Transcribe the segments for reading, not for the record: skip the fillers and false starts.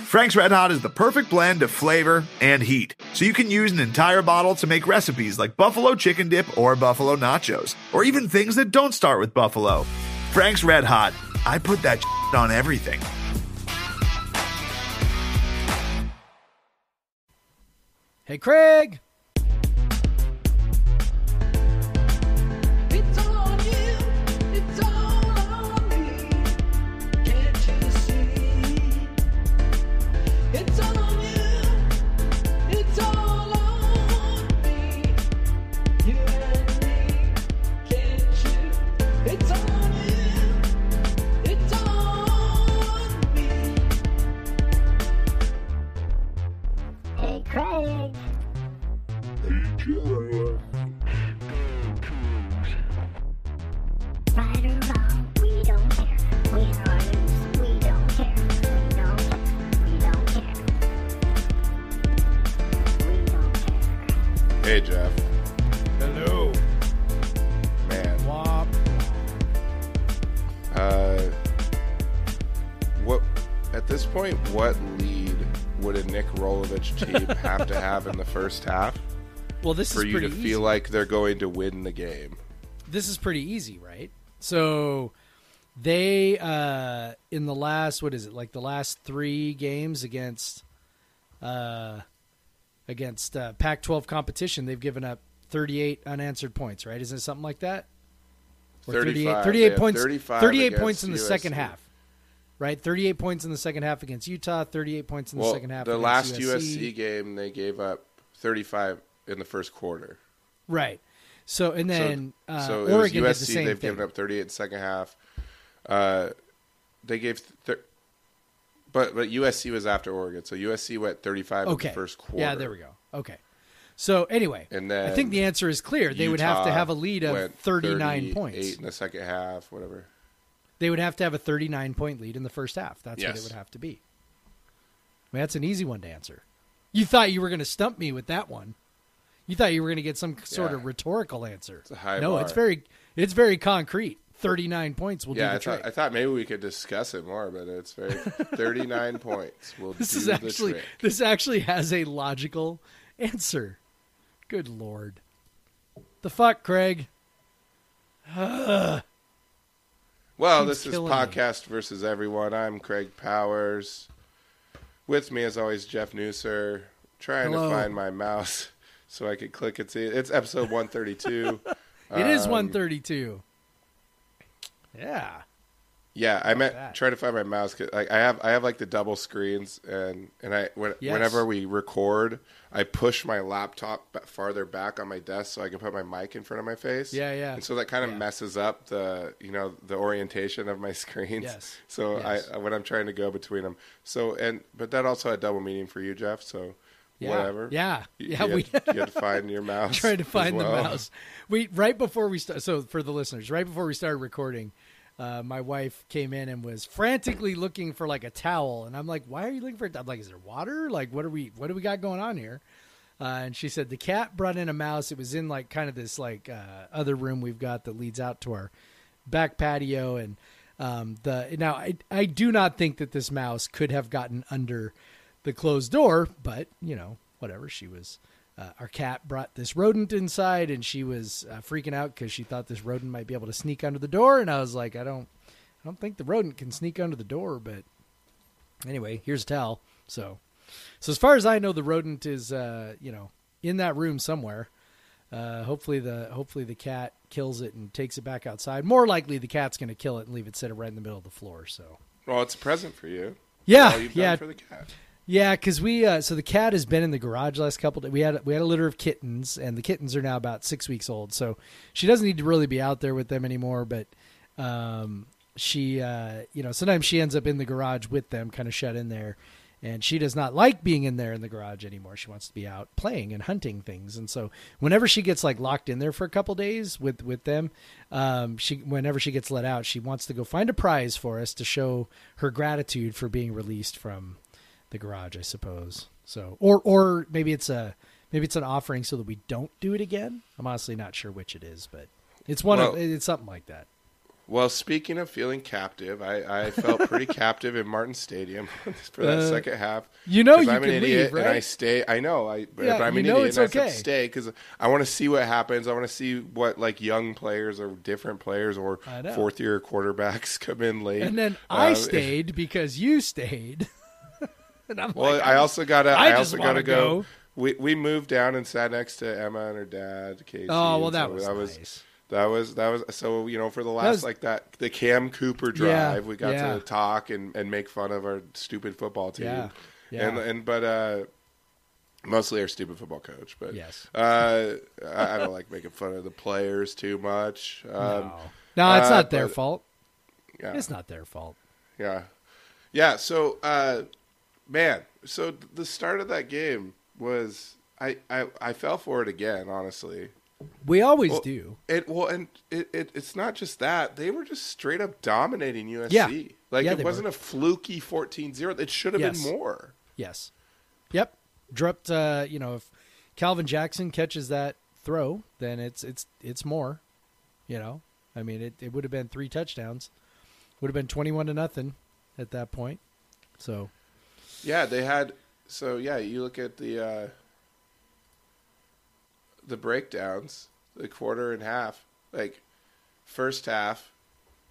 Frank's Red Hot is the perfect blend of flavor and heat, so you can use an entire bottle to make recipes like buffalo chicken dip or buffalo nachos, or even things that don't start with buffalo. Frank's Red Hot, I put that on everything. Hey, Craig. Craig. Right or wrong, we don't care. Win or lose, we don't care. We don't care. We don't care. We don't care. Hey, Jeff. Hello. Man. Wop. What at this point, what lead would a Nick Rolovich team have to have in the first half? Well, this for is you pretty to easy. feel like they're going to win the game. This is pretty easy, right? So they in the last the last 3 games against Pac-12 competition, they've given up 38 unanswered points, right? Isn't it something like that? Or 38 points. 38 points in the second half. Right? 38 points in the second half against Utah, 38 points in the second half the against last USC game, they gave up 35 in the first quarter. Right. So, and then so Oregon it was USC, did the same they've thing. given up 38 in the second half. They gave... But USC was after Oregon, so USC went 35 in the first quarter. Yeah, there we go. Okay. So, anyway, and then I think the answer is clear. They would have to have a lead of 39 points. 8 in the second half, whatever. They would have to have a 39-point lead in the first half. That's what it would have to be. I mean, that's an easy one to answer. You thought you were going to stump me with that one. You thought you were going to get some sort of rhetorical answer. It's a high no, bar. it's very concrete. 39 points will do the trick. I thought maybe we could discuss it more, but it's very 39 points will do the trick. This actually has a logical answer. Good Lord. The fuck, Craig? Well, this is Podcast versus Everyone. I'm Craig Powers. With me, as always, Jeff Newser. Trying to find my mouse so I could click it. It's episode 132. It is 132. Yeah. Yeah, I meant trying to find my mouse. 'Cause, like, I have like the double screens, and whenever we record, I push my laptop farther back on my desk so I can put my mic in front of my face. Yeah, yeah. And so that kind of messes up the orientation of my screens. Yes. So yes. when I'm trying to go between them. So but that also had double meaning for you, Jeff. So whatever. Yeah. You had to find your mouse. Trying to find the mouse. Right before we start. So for the listeners, right before we started recording, my wife came in and was frantically looking for like a towel, and I'm like, "Why are you looking for it?" I'm like, "Is there water? Like, what do we got going on here?" And she said the cat brought in a mouse. It was in like kind of this like other room we've got that leads out to our back patio, and I do not think that this mouse could have gotten under the closed door, but whatever. She was. Our cat brought this rodent inside, and she was freaking out because she thought this rodent might be able to sneak under the door. And I was like, I don't think the rodent can sneak under the door. But anyway, here's a towel. So as far as I know, the rodent is in that room somewhere. Hopefully the cat kills it and takes it back outside. More likely, the cat's going to kill it and leave it sitting right in the middle of the floor. So well, it's a present for you. Yeah, all you've done for the cat. Yeah, because so the cat has been in the garage last couple days. We had a litter of kittens, and the kittens are now about 6 weeks old. So she doesn't need to really be out there with them anymore. But she, sometimes she ends up in the garage with them, kind of shut in there. And she does not like being in there in the garage anymore. She wants to be out playing and hunting things. And so whenever she gets like locked in there for a couple days with them, whenever she gets let out, she wants to go find a prize for us to show her gratitude for being released from the garage, I suppose. So, or maybe it's an offering so that we don't do it again. I'm honestly not sure which it is, but it's it's something like that. Well, speaking of feeling captive, I felt pretty captive in Martin Stadium for that second half. You know, I'm an idiot, leave, right? And I stay. I know. But I'm an idiot, and I have to stay because I want to see what happens. I want to see what like young players or different players or fourth-year quarterbacks come in late. And then I stayed because you stayed. And I'm like, I also gotta go. We moved down and sat next to Emma and her dad, Casey. Oh, well, that was nice. That was so, you know, for the last the Cam Cooper drive, we got to talk and make fun of our stupid football team. But mostly our stupid football coach. But yes. I don't like making fun of the players too much. No, it's not their fault. Yeah. It's not their fault. Yeah. Yeah, so man, so the start of that game was I fell for it again, honestly. We always do. It's not just that. They were just straight up dominating USC. Yeah. It wasn't a fluky 14-0. It should have been more. Yes. Yep. Dropped, if Calvin Jackson catches that throw, then it's more, you know. I mean, it would have been 3 touchdowns. Would have been 21-0 at that point. So. Yeah, they had – so, yeah, you look at the breakdowns, the quarter and half. Like, first half,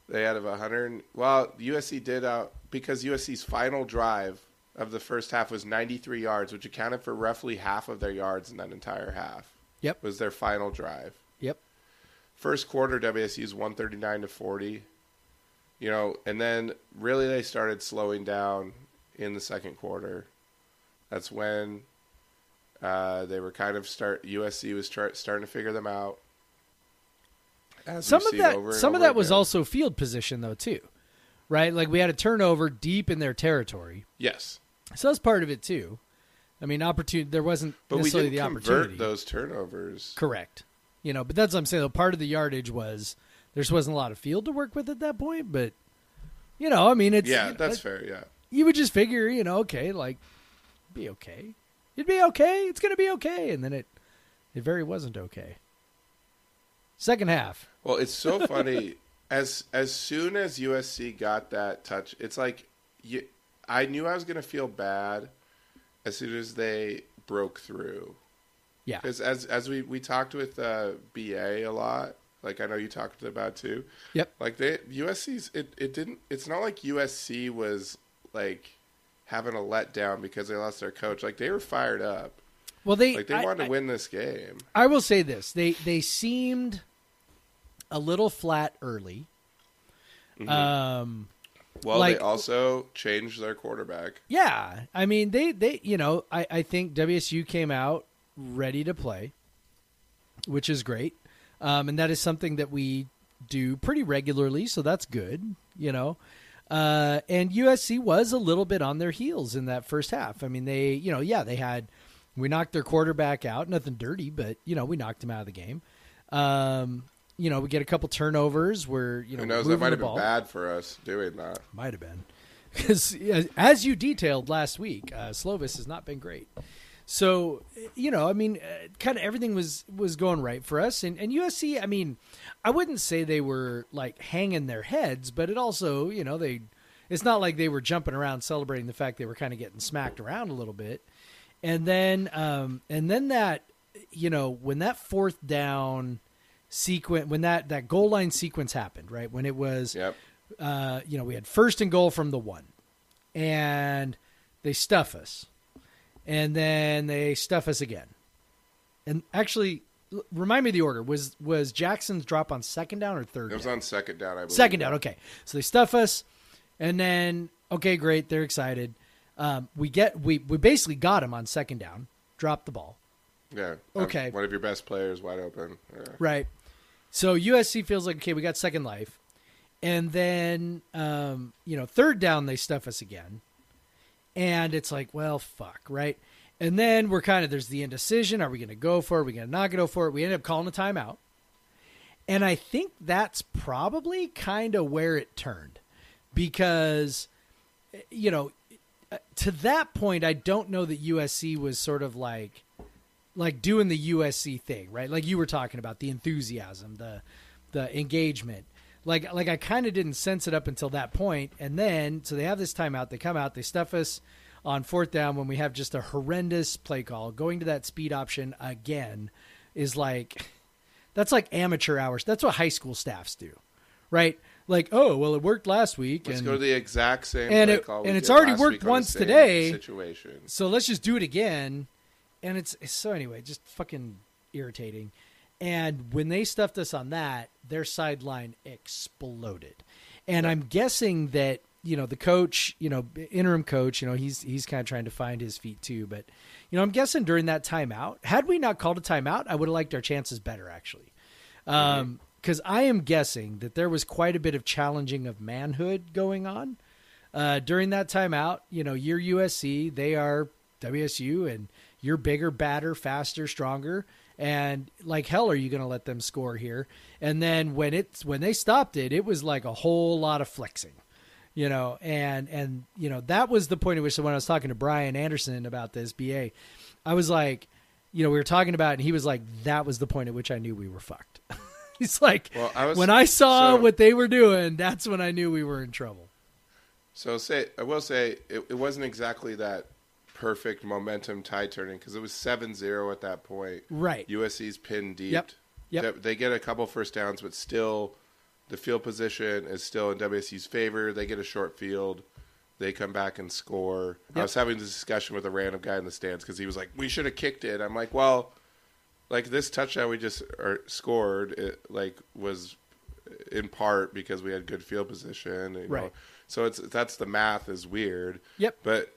they had 100. Well, USC did because USC's final drive of the first half was 93 yards, which accounted for roughly half of their yards in that entire half. Yep. Was their final drive. Yep. First quarter, WSU's 139-40. You know, and then really they started slowing down in the second quarter. That's when they were kind of USC was starting to figure them out. Some of that was also field position, though, too, right? Like we had a turnover deep in their territory. Yes, so that's part of it too. I mean, opportunity. There wasn't necessarily the opportunity. But we didn't convert those turnovers. Correct. You know, but that's what I'm saying. Though, part of the yardage was there just wasn't a lot of field to work with at that point. But you know, I mean, it's that's fair. Yeah, you would just figure, you know, okay, like be okay. It'd be okay. It's going to be okay. And then it very wasn't okay. Second half. Well, it's so funny. As soon as USC got that touch, it's like I knew I was going to feel bad as soon as they broke through. Yeah. Because as we talked with BA a lot, like I know you talked about too. Yep. Like USC's it's not like USC was like having a letdown because they lost their coach. Like they were fired up. Well, they wanted to win this game. I will say this: they seemed a little flat early. Mm-hmm. They also changed their quarterback. Yeah, I mean they you know I think WSU came out ready to play, which is great, and that is something that we do pretty regularly. So that's good, you know. And USC was a little bit on their heels in that first half. I mean, we knocked their quarterback out, nothing dirty, but, you know, we knocked him out of the game. You know, we get a couple turnovers where, you know, who knows, that might have been bad for us doing that. Might have been. Because as you detailed last week, Slovis has not been great. So, you know, I mean, kind of everything was going right for us. And USC, I mean, I wouldn't say they were, like, hanging their heads, but it also, you know, it's not like they were jumping around celebrating the fact they were kind of getting smacked around a little bit. And then that, you know, when that fourth down sequence, when that goal line sequence happened, right, when it was, you know, we had 1st and goal from the 1, and they stuff us. And then they stuff us again. And actually, remind me of the order. Was Jackson's drop on 2nd down or 3rd down? It was on 2nd down, I believe. 2nd down, okay. So they stuff us, and then, okay, great, they're excited. We basically got him on 2nd down, dropped the ball. Yeah. Okay. One of your best players wide open. Yeah. Right. So USC feels like, okay, we got second life. And then, you know, 3rd down, they stuff us again. And it's like, well, fuck, right? And then there's the indecision. Are we going to go for it? Are we going to not go for it? We end up calling a timeout. And I think that's probably kind of where it turned. Because, you know, to that point, I don't know that USC was sort of like doing the USC thing, right? Like you were talking about, the enthusiasm, the engagement. like I kind of didn't sense it up until that point. And then, so they have this timeout. They come out. They stuff us on 4th down when we have just a horrendous play call. Going to that speed option again is like, that's like amateur hours. That's what high school staffs do, right? Like, oh, well, it worked last week. Let's go to the exact same play call. And it's already worked once today. Situation. So let's just do it again. And it's so anyway, just fucking irritating. And when they stuffed us on that, their sideline exploded. And I'm guessing that, the coach, interim coach, he's kind of trying to find his feet too. But, I'm guessing during that timeout, had we not called a timeout, I would have liked our chances better, actually. Because I am guessing that there was quite a bit of challenging of manhood going on during that timeout. You're USC, they are WSU, and you're bigger, badder, faster, stronger. And like hell, are you going to let them score here? And then when they stopped it, it was like a whole lot of flexing, and that was the point at which, when I was talking to Brian Anderson about this BA, I was like, we were talking about it, and he was like, that was the point at which I knew we were fucked. He's like, when I saw what they were doing, that's when I knew we were in trouble. So I will say it wasn't exactly that perfect momentum tide turning, because it was 7-0 at that point. Right. USC's pinned deep. Yep. They get a couple first downs, but still the field position is still in WSU's favor. They get a short field. They come back and score. Yep. I was having this discussion with a random guy in the stands because he was like, we should have kicked it. I'm like, well, like this touchdown we just scored, it was in part because we had good field position. You know? So that's the math is weird. Yep. But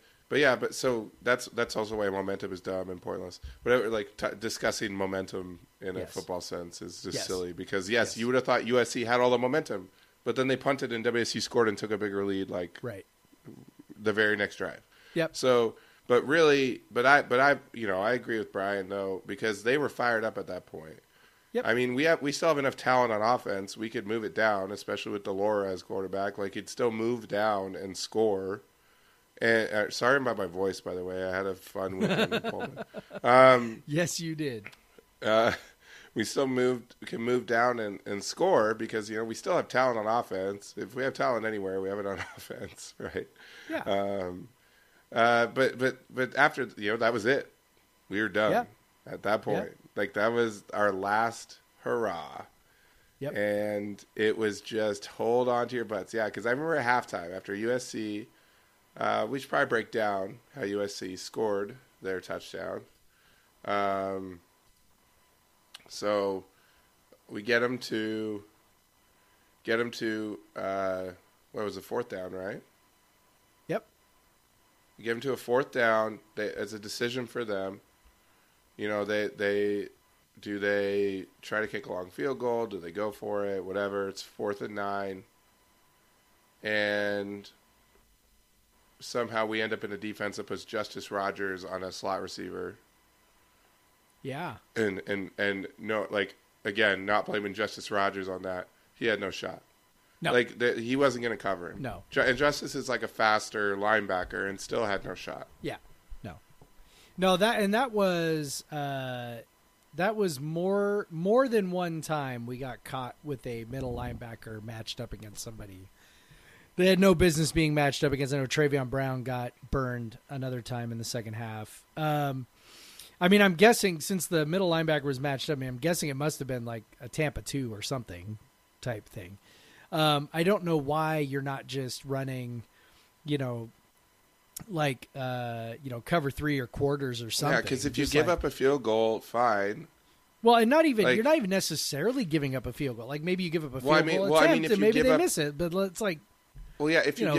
so that's also why momentum is dumb and pointless. But discussing momentum in a football sense is just silly, because you would have thought USC had all the momentum, but then they punted and WSU scored and took a bigger lead the very next drive. Yep. So, I agree with Brian though, because they were fired up at that point. Yep. I mean, we still have enough talent on offense. We could move it down, especially with Delora as quarterback. Like, he'd still move down and score. And sorry about my voice, by the way. I had a fun weekend in Pullman. Yes, you did. We still can move down and score, because we still have talent on offense. If we have talent anywhere, we have it on offense, right? Yeah. But after that was it. We were done at that point. Yeah. Like, that was our last hurrah. Yep. And it was just hold on to your butts. Yeah, because I remember at halftime after USC. We should probably break down how USC scored their touchdown. So we get them to what was it, 4th down, right? Yep. You get them to a 4th down. It's a decision for them. They try to kick a long field goal? Do they go for it? Whatever. It's 4th and 9, and somehow we end up in a defense that puts Justice Rogers on a slot receiver. Yeah. And no, again, not blaming Justice Rogers on that. He had no shot. No. He wasn't going to cover him. No. And Justice is like a faster linebacker and still had no shot. Yeah. No, that was more than one time we got caught with a middle linebacker matched up against somebody they had no business being matched up against. I know Travion Brown got burned another time in the second half. I'm guessing since the middle linebacker was matched up, I'm guessing it must have been like a Tampa 2 or something type thing. I don't know why you're not just running, cover 3 or quarters or something. Yeah, because if you give up a field goal, fine. Well, and you're not even necessarily giving up a field goal. Like, maybe you give up a field goal attempt and maybe they miss it, but it's like, well, yeah, if you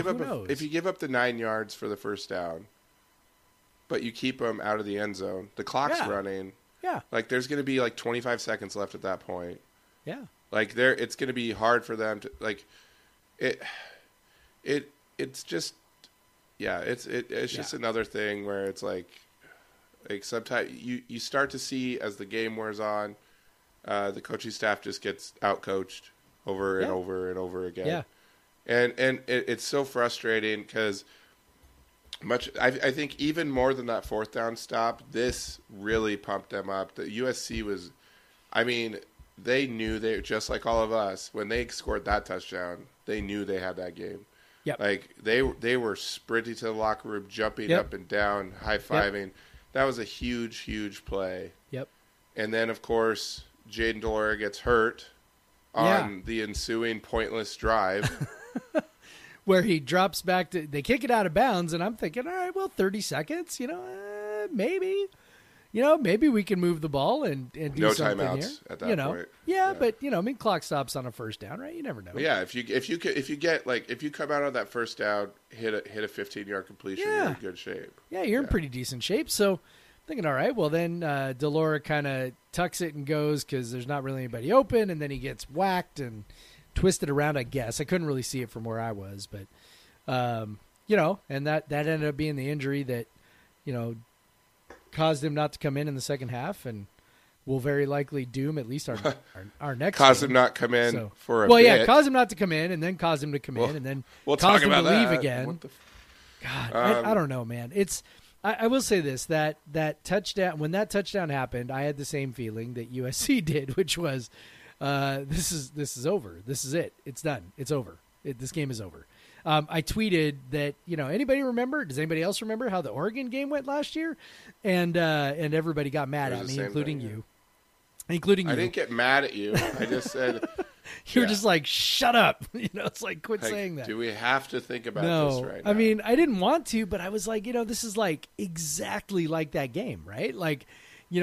give up the 9 yards for the first down, but you keep them out of the end zone, the clock's running. Yeah. Like, there's going to be 25 seconds left at that point. Yeah. Like, it's going to be hard for them to it's just just another thing where it's like sometimes you start to see as the game wears on, the coaching staff just gets outcoached over and over and over again. Yeah. And it's so frustrating because I think even more than that 4th down stop, this really pumped them up. The USC was, they knew just like all of us, when they scored that touchdown, they knew they had that game. Yep. Like they were sprinting to the locker room, jumping up and down, high-fiving. Yep. That was a huge, huge play. Yep. And then, of course, Jaden Delora gets hurt on the ensuing pointless drive. Where he drops back they kick it out of bounds, and I'm thinking, all right, well, 30 seconds, maybe. Maybe we can move the ball and do something here. No timeouts at that point. Yeah, but clock stops on a first down, right? You never know. Yeah, if you come out on that first down, hit a 15-yard completion, you're in good shape. Yeah, you're in pretty decent shape. So thinking, all right, well then Delora kind of tucks it and goes because there's not really anybody open, and then he gets whacked and twisted around. I guess I couldn't really see it from where I was, but and that ended up being the injury that caused him not to come in the second half, and will very likely doom at least our next cause game. him not come in for a well, bit. yeah, cause him not to come in, and then cause him to come in, and then cause him to leave again. God, I don't know, man. I will say this, that touchdown, when that touchdown happened, I had the same feeling that USC did, which was this is over. This is it. It's done. It's over. This game is over. I tweeted that, anybody remember? Does anybody else remember how the Oregon game went last year? And everybody got mad at me, including you. Including you. I didn't get mad at you. I just said you were just like, shut up. It's like, quit saying that. Do we have to think about this right now? I mean, I didn't want to, but I was like, this is like exactly like that game, right? Like, we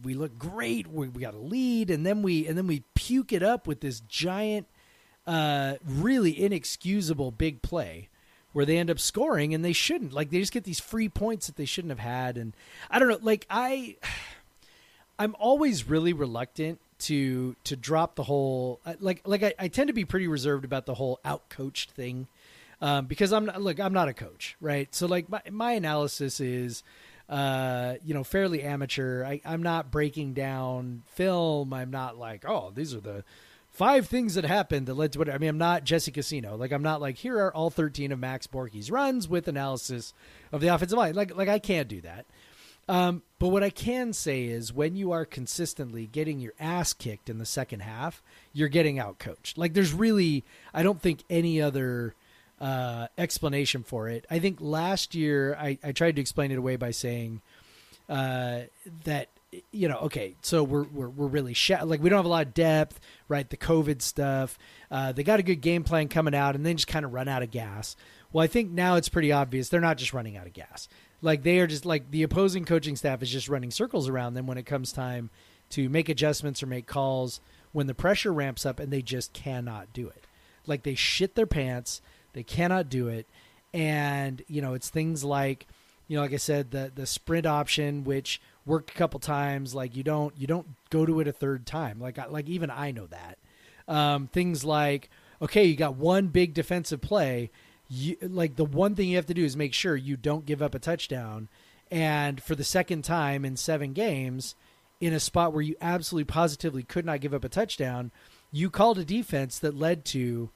look great. We got a lead, and then we puke it up with this giant, really inexcusable big play where they end up scoring, and they shouldn't. Like, they just get these free points that they shouldn't have had. And I don't know, like I'm always really reluctant to drop the whole, I tend to be pretty reserved about the whole out-coached thing, because I'm not a coach, right? So like my analysis is, fairly amateur. I'm not breaking down film. I'm not like, oh, these are the 5 things that happened that led to whatever. I mean, I'm not Jesse Casino. Like, I'm not like, here are all 13 of Max Borky's runs with analysis of the offensive line. Like I can't do that. But what I can say is, when you are consistently getting your ass kicked in the second half, you're getting out-coached. Like, there's really, I don't think, any other explanation for it. I think last year I tried to explain it away by saying that, okay, so we're really like, we don't have a lot of depth, right? The COVID stuff. They got a good game plan coming out, and then just kind of run out of gas. Well, I think now it's pretty obvious they're not just running out of gas. Like, they are just like, the opposing coaching staff is just running circles around them when it comes time to make adjustments or make calls when the pressure ramps up, and they just cannot do it. Like, they shit their pants. They cannot do it. And, it's things like, like I said, the sprint option, which worked a couple times. Like, you don't go to it a third time. Like even I know that. Things like, okay, you got one big defensive play. The one thing you have to do is make sure you don't give up a touchdown. And for the second time in 7 games, in a spot where you absolutely positively could not give up a touchdown, you called a defense that led to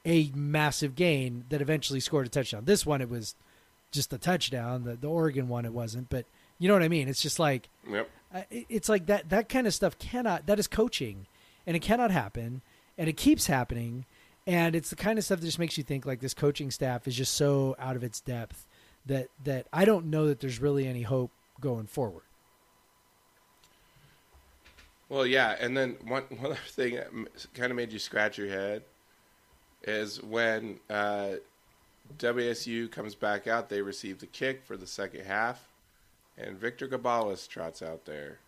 a massive gain that eventually scored a touchdown. This one, it was just a touchdown. The Oregon one, it wasn't. But you know what I mean? It's just like, yep. It's like that kind of stuff that is coaching, and it cannot happen, and it keeps happening. And it's the kind of stuff that just makes you think, like, this coaching staff is just so out of its depth that I don't know that there's really any hope going forward. Well, yeah, and then one other thing that kind of made you scratch your head is when WSU comes back out, they receive the kick for the second half, and Victor Gabales trots out there.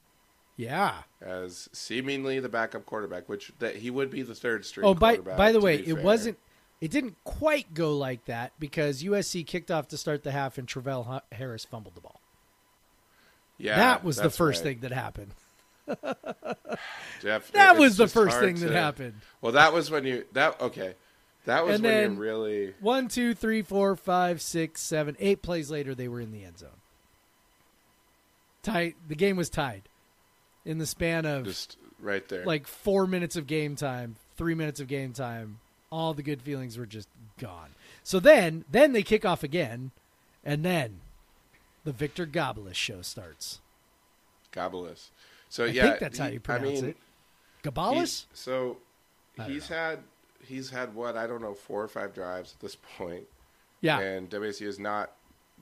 Yeah, as seemingly the backup quarterback, which that he would be the third string. Oh, quarterback, by the way, it didn't quite go like that, because USC kicked off to start the half and Travell Harris fumbled the ball. Yeah, that was the first thing that happened. Jeff, that was the first thing that happened. Well, that was when you when you really 1, 2, 3, 4, 5, 6, 7, 8 plays later, they were in the end zone. Tight. The game was tied. In the span of just right there, like 4 minutes of game time, 3 minutes of game time, all the good feelings were just gone. So then they kick off again, and then the Victor Gabales show starts. Gabales. So I think that's how you pronounce it. Gabalis? He's had what, I don't know, 4 or 5 drives at this point. Yeah. And WSU has not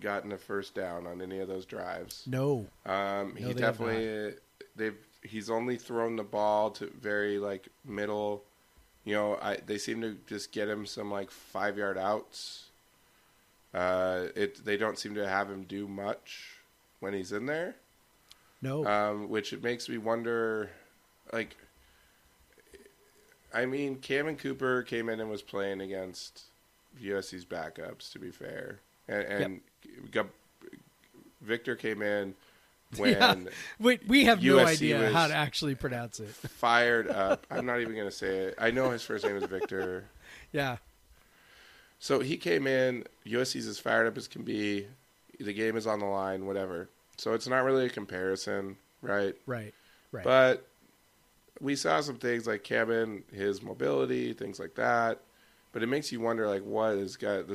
gotten a first down on any of those drives. No. He definitely he's only thrown the ball to very like middle. They seem to just get him some like 5-yard outs. They don't seem to have him do much when he's in there. No. Which it makes me wonder, like, I mean, Cameron Cooper came in and was playing against USC's backups, to be fair. And Victor came in when we have no USC idea how to actually pronounce it. Fired up. I'm not even going to say it. I know his first name is Victor. Yeah. So he came in. USC's as fired up as can be. The game is on the line, whatever. So it's not really a comparison, right? Right. But we saw some things like Cameron, his mobility, things like that. But it makes you wonder, like, what is Cam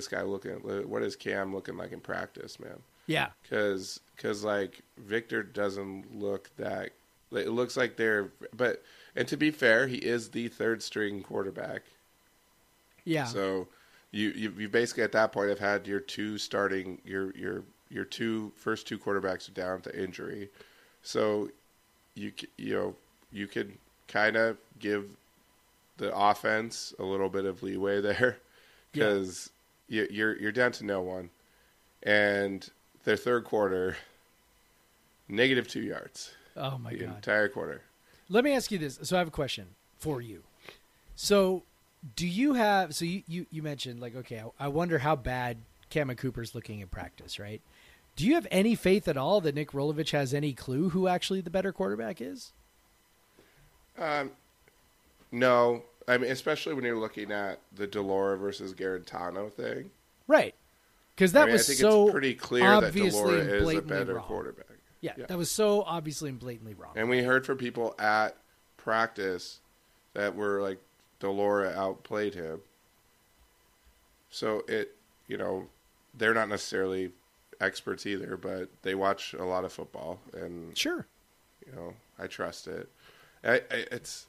looking like in practice, man? Yeah. Because like, Victor doesn't look that. It looks like and to be fair, he is the third string quarterback. Yeah. So you basically at that point have had your two starting your first two quarterbacks are down to injury, so you could kind of give the offense a little bit of leeway there because you're down to no one, and their third quarter -2 yards. Oh my God! The entire quarter. Let me ask you this. So I have a question for you. So do you have? So you mentioned like, okay, I wonder how bad Cameron Cooper's looking in practice, right? Do you have any faith at all that Nick Rolovich has any clue who actually the better quarterback is? No. I mean, especially when you're looking at the Delora versus Garantano thing. Right. Because that was I think so it's pretty clear that obviously Delora is a better wrong. quarterback. Yeah, that was so obviously and blatantly wrong. And we heard from people at practice that were like, Delora outplayed him. So they're not necessarily experts either, but they watch a lot of football, and sure, I trust it. It's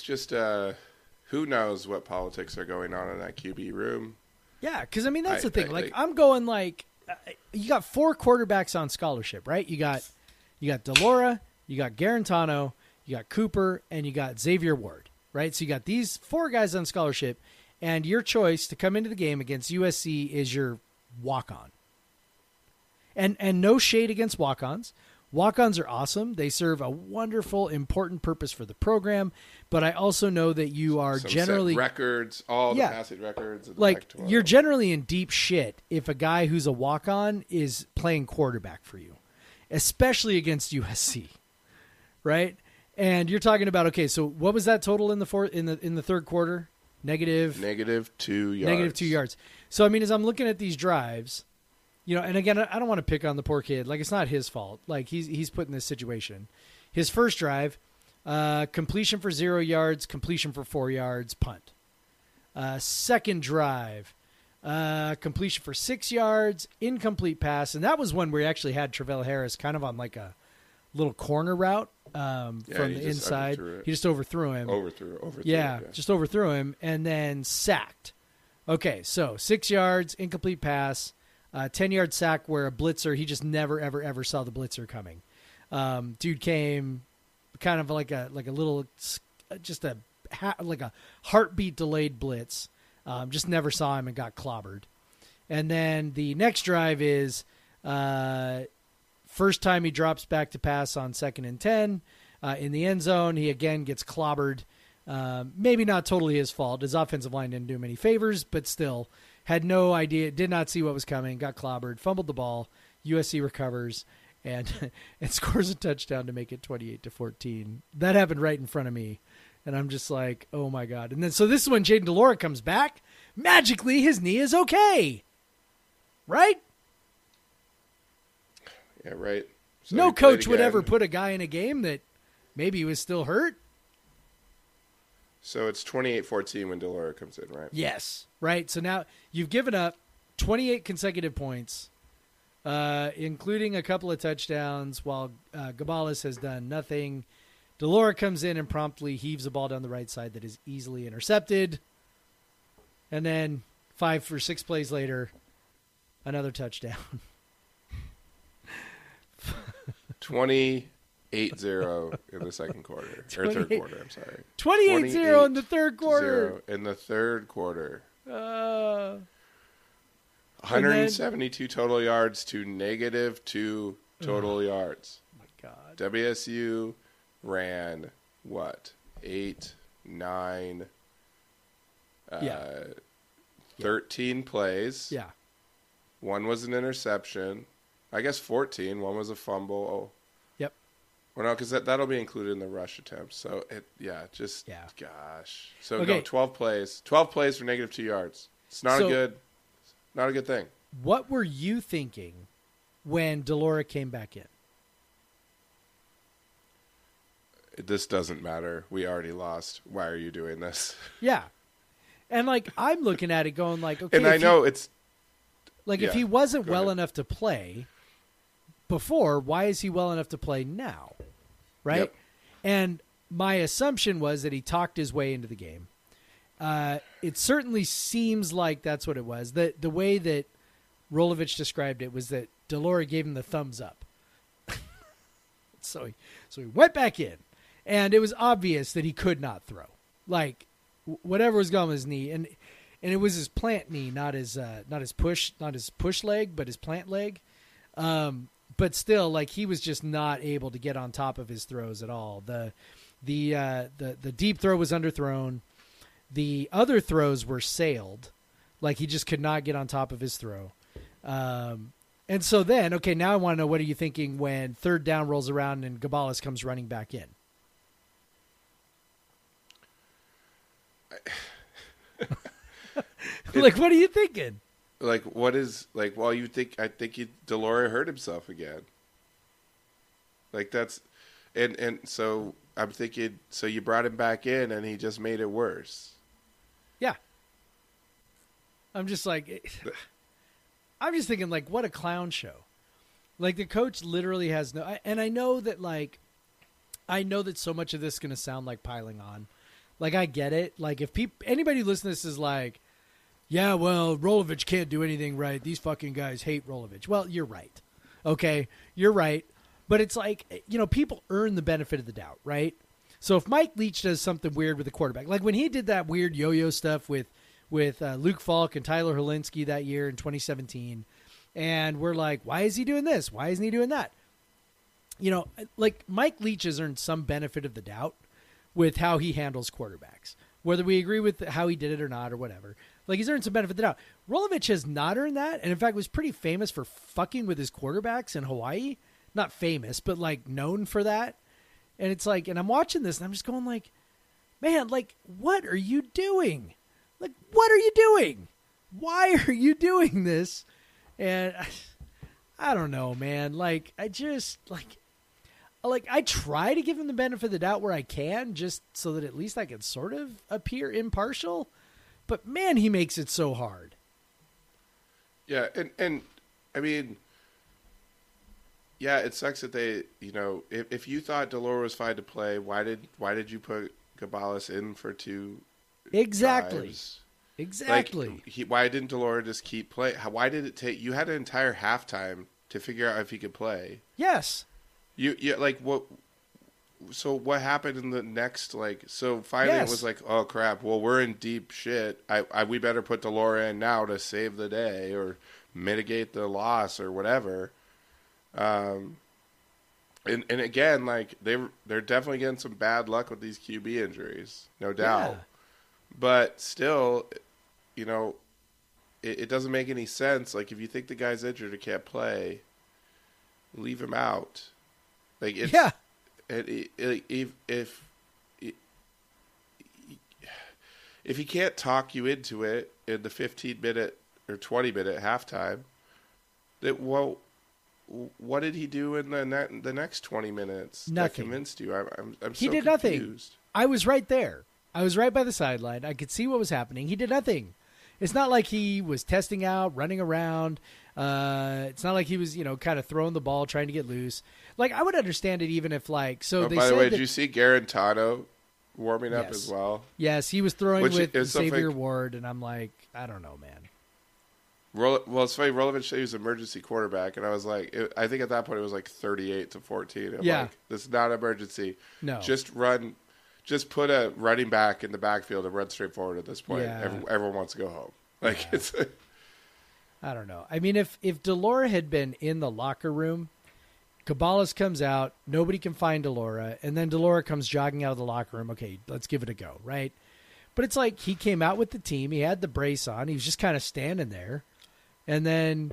just who knows what politics are going on in that QB room. Yeah, because I mean that's the thing. I'm going like you got 4 quarterbacks on scholarship, right? You got Delora, you got Garantano, you got Cooper, and you got Xavier Ward, right? So you got these 4 guys on scholarship, and your choice to come into the game against USC is your walk-on. And no shade against walk-ons. Walk-ons are awesome. They serve a wonderful, important purpose for the program, but I also know that you are generally... records, all the passing records. In the like, Pac-12. You're generally in deep shit if a guy who's a walk-on is playing quarterback for you, especially against USC, right? And you're talking about, okay, so what was that total in the third quarter? -2 yards. -2 yards. So, I mean, as I'm looking at these drives, and again, I don't want to pick on the poor kid. Like, it's not his fault. Like, he's put in this situation. His first drive, completion for 0 yards, completion for 4 yards, punt. Second drive, completion for 6 yards, incomplete pass. And that was when we actually had Travell Harris kind of on like a little corner route from the inside. He just overthrew him. Yeah, just overthrew him and then sacked. Okay, so 6 yards, incomplete pass, 10-yard sack where a blitzer, he just never, ever, ever saw the blitzer coming. Dude came kind of like a little, just like a heartbeat delayed blitz. Just never saw him and got clobbered. And then the next drive is first time he drops back to pass on 2nd and 10 in the end zone. He again gets clobbered. Maybe not totally his fault. His offensive line didn't do him any favors, but still had no idea, did not see what was coming, got clobbered, fumbled the ball. USC recovers and scores a touchdown to make it 28-14. That happened right in front of me. And I'm just like, oh my God. And then, so this is when Jaden Delora comes back. Magically, his knee is okay. Right? Yeah, right. So no coach would ever put a guy in a game that maybe he was still hurt. So it's 28-14 when Delora comes in, right? Yes. Right. So now you've given up 28 consecutive points, including a couple of touchdowns, while Gabalis has done nothing. Delora comes in and promptly heaves a ball down the right side that is easily intercepted. And then 5 or 6 plays later, another touchdown. 28-0 in the second quarter. Or third quarter, I'm sorry. 28-0 in the third quarter. In the third quarter. 172 total yards to -2 total yards. Oh, my God. WSU ran, 8, 9, 13 plays. Yeah. 1 was an interception. I guess 14. 1 was a fumble. Oh. Yep. Well, no, because that'll be included in the rush attempts. So, gosh. So, okay. no, 12 plays. 12 plays for -2 yards. It's not a good thing. What were you thinking when Delora came back in? This doesn't matter. We already lost. Why are you doing this? Yeah. And, like, I'm looking at it going, like, okay. And I know it's... Like, if he wasn't well enough to play before, why is he well enough to play now? Right? Yep. And my assumption was that he talked his way into the game. It certainly seems like that's what it was. The way that Rolovich described it was that Delora gave him the thumbs up. So he went back in. And it was obvious that he could not throw. Like, whatever was going on his knee. And it was his plant knee, not his push leg, but his plant leg. But still, like, he was just not able to get on top of his throws at all. The deep throw was underthrown. The other throws were sailed. Like, he just could not get on top of his throw. And so then, okay, now I want to know, what are you thinking when third down rolls around and Gabalis comes running back in? Like, what are you thinking? Like, what is, like, well, I think Delora hurt himself again. Like, that's, and so I'm thinking, so you brought him back in and he just made it worse. Yeah. I'm just thinking, like, what a clown show. Like, the coach literally has and I know that so much of this is going to sound like piling on. Like, I get it. Like, if anybody listening to this is like, yeah, well, Rolovich can't do anything right. These fucking guys hate Rolovich. Well, you're right. Okay, you're right. But it's like, people earn the benefit of the doubt, right? So if Mike Leach does something weird with the quarterback, like when he did that weird yo-yo stuff with Luke Falk and Tyler Helinski that year in 2017, and we're like, why is he doing this? Why isn't he doing that? Like, Mike Leach has earned some benefit of the doubt with how he handles quarterbacks, whether we agree with how he did it or not or whatever. Like, he's earned some benefit of the doubt. Rolovich has not earned that, and in fact was pretty famous for fucking with his quarterbacks in Hawaii. Not famous, but, like, known for that. And it's like, and I'm watching this, and I'm just going like, man, like, what are you doing? Like, what are you doing? Why are you doing this? And I don't know, man. Like, I just, like, I try to give him the benefit of the doubt where I can, just so that at least I can sort of appear impartial. But, man, he makes it so hard. Yeah, and I mean, yeah, it sucks that they, if you thought Delora was fine to play, why did you put Gabalis in for 2 Exactly. drives? Exactly. Like, why didn't Delora just keep playing? Why did it take? You had an entire halftime to figure out if he could play. Yes. You like what? So what happened in the next, like, so finally It was like, oh crap, well, we're in deep shit. We better put Delora in now to save the day or mitigate the loss or whatever. And again, like, they're definitely getting some bad luck with these QB injuries, no doubt. Yeah. But still, it doesn't make any sense. Like, if you think the guy's injured or can't play, leave him out. Like, it's, yeah. If he can't talk you into it in the 15-minute or 20-minute halftime, what did he do in the next 20 minutes Nothing. that convinced you? I'm He so did confused. nothing. I was right there. I was right by the sideline. I could see what was happening. He did nothing. It's not like he was testing out, running around. It's not like he was, kind of throwing the ball, trying to get loose. Like, I would understand it even if, like, so they by said the way, did you see Garantano warming up as well? Yes, he was throwing with Xavier like, Ward, and I'm like, I don't know, man. Well, it's funny. Rolovich said he was emergency quarterback, and I was like, I think at that point it was like 38-14. I'm like, this is not emergency. No, just put a running back in the backfield and run straight forward at this point. Yeah. Everyone wants to go home. Like it's. I don't know. I mean, if Delora had been in the locker room, Cabalas comes out, nobody can find Delora, and then Delora comes jogging out of the locker room. Okay, let's give it a go, right? But it's like he came out with the team. He had the brace on. He was just kind of standing there. And then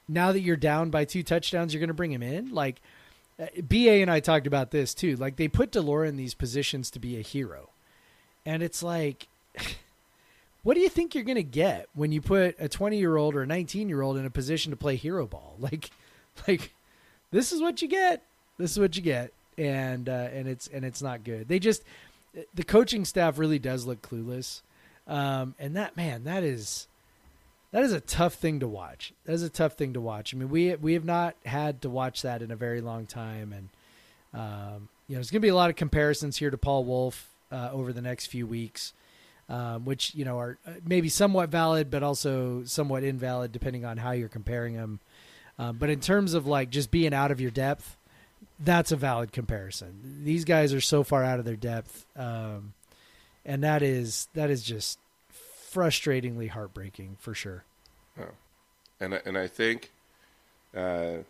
now that you're down by 2 touchdowns, you're going to bring him in? Like, BA and I talked about this too. Like, they put Delora in these positions to be a hero. And it's like, what do you think you're going to get when you put a 20-year-old or a 19-year-old in a position to play hero ball? Like, this is what you get. This is what you get. And it's not good. The coaching staff really does look clueless. And that is a tough thing to watch. That is a tough thing to watch. I mean, we have not had to watch that in a very long time. And, there's going to be a lot of comparisons here to Paul Wolf over the next few weeks, which, are maybe somewhat valid, but also somewhat invalid depending on how you're comparing them. But in terms of like just being out of your depth, that's a valid comparison. These guys are so far out of their depth. And that is just frustratingly heartbreaking for sure. Oh. And I think the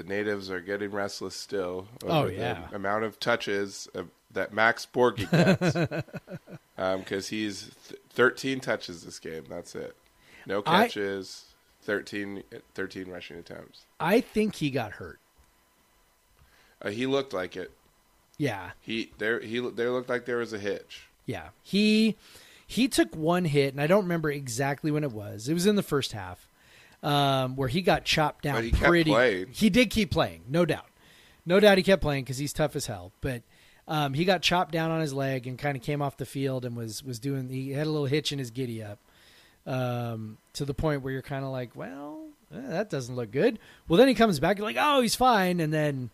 natives are getting restless still over the amount of touches that Max Borgi gets. Because he's 13 touches this game. That's it. No catches, 13 rushing attempts. I think he got hurt. He looked like it. Yeah. There looked like there was a hitch. Yeah. He took one hit, and I don't remember exactly when it was. It was in the first half, where he got chopped down. But he kept playing. He did keep playing, no doubt. No doubt he kept playing because he's tough as hell. But he got chopped down on his leg and kind of came off the field and was doing. He had a little hitch in his giddy up, to the point where you're kind of like, well, that doesn't look good. Well, then he comes back, you're like, oh, he's fine, and then.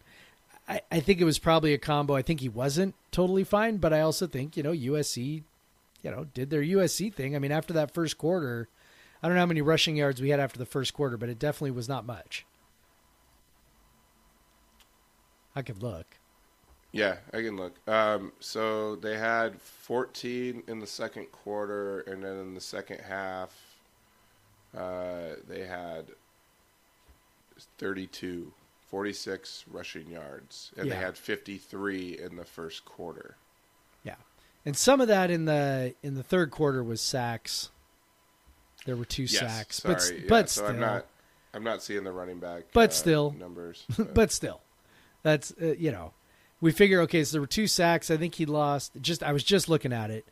I think it was probably a combo. I think he wasn't totally fine, but I also think, USC, did their USC thing. I mean, after that first quarter, I don't know how many rushing yards we had after the first quarter, but it definitely was not much. I could look. Yeah, I can look. So they had 14 in the second quarter, and then in the second half, they had 46 rushing yards, and they had 53 in the first quarter. Yeah, and some of that in the third quarter was sacks. There were 2 sacks, but so still, I'm not seeing the running back, but still numbers. But still, that's we figure okay. So there were 2 sacks. I think he lost. I was just looking at it.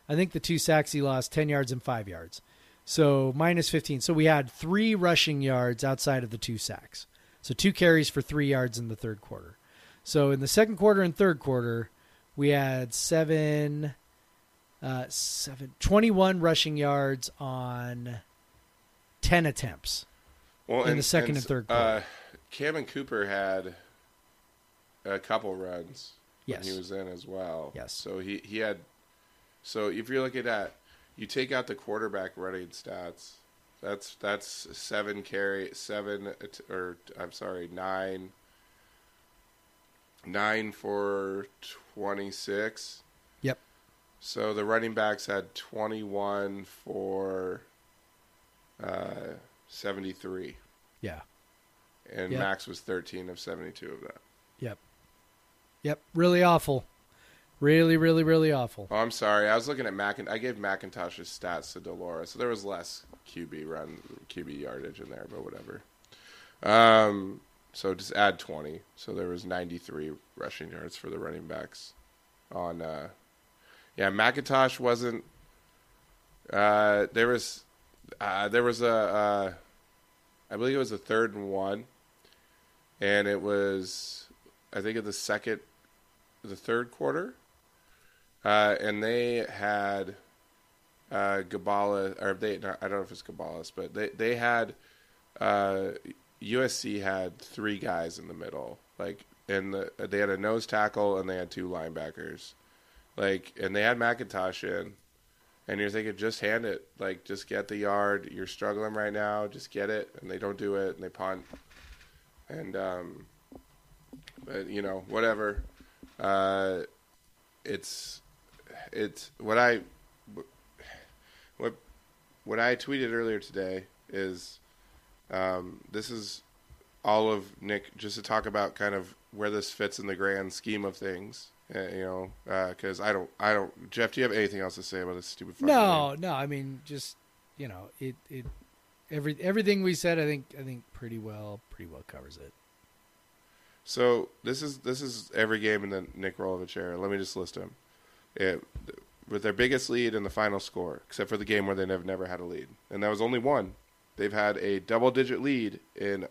I think the 2 sacks he lost 10 yards and 5 yards, so minus 15. So we had 3 rushing yards outside of the 2 sacks. So 2 carries for 3 yards in the third quarter. So in the second quarter and third quarter, we had 21 rushing yards on 10 attempts in the second and third quarter. Cameron Cooper had a couple runs when he was in as well. Yes. So he had. So if you're looking at, you take out the quarterback running stats. That's 9 for 26. Yep. So the running backs had 21 for 73. Yeah. And Max was 13 of 72 of that. Yep. Really awful. Really, really, really awful. Oh, I'm sorry. I was looking at I gave McIntosh's stats to Delora, so there was less QB yardage in there, but whatever. So just add 20. So there was 93 rushing yards for the running backs. McIntosh wasn't. There was I believe it was a 3rd and 1, and it was, I think, in the third quarter. And they had Gabala, or they, I don't know if it's Gabalas, but they had, USC had 3 guys in the middle, like, and they had a nose tackle and they had 2 linebackers, like, and they had McIntosh in, and you're thinking, just hand it, like, just get the yard. You're struggling right now, just get it, and they don't do it, and they punt, and but, you know, whatever. It's what I tweeted earlier today is, this is all of Nick, just to talk about kind of where this fits in the grand scheme of things, you know, because I don't, Jeff, do you have anything else to say about this stupid fucking game? No, I mean, just, you know, everything we said, I think pretty well covers it. So this is every game in the Nick Rolovich era. Let me just list them. With their biggest lead in the final score, except for the game where they never had a lead, and that was only one. They've had a double-digit lead in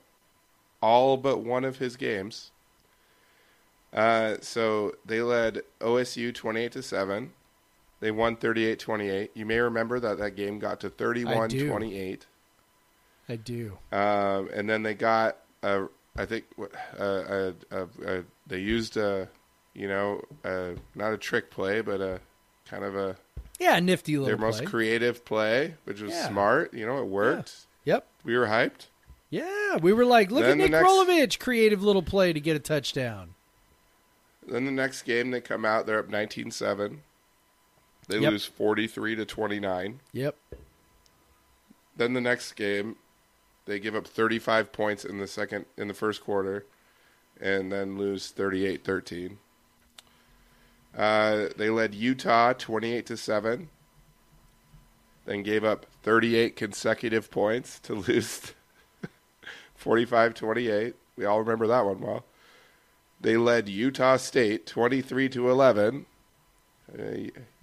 all but one of his games. So they led OSU 28-7. They won 38-28. You may remember that game got to 31-28. I do. And then they got they used not a trick play, but a kind of a nifty little their play. most creative play, which was smart. You know, it worked. Yeah. Yep. We were hyped. Yeah, we were like, look at Nick Rolovich, creative little play to get a touchdown. Then the next game they come out, they're up 19-7. They lose 43-29. Yep. Then the next game, they give up 35 points in the first quarter, and then lose 38-13. They led Utah 28-7, then gave up 38 consecutive points to lose 45-28. We all remember that one well. They led Utah State 23-11.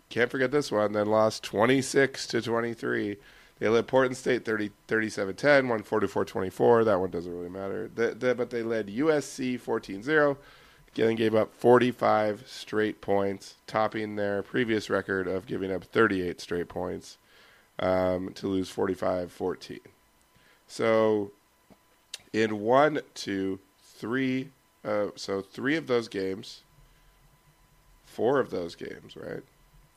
Can't forget this one. Then lost 26-23. They led Portland State 37-10, won 44-24. That one doesn't really matter. But they led USC 14-0. Again, gave up 45 straight points, topping their previous record of giving up 38 straight points, to lose 45-14. So in 1, 2, 3, so 3 of those games, 4 of those games, right?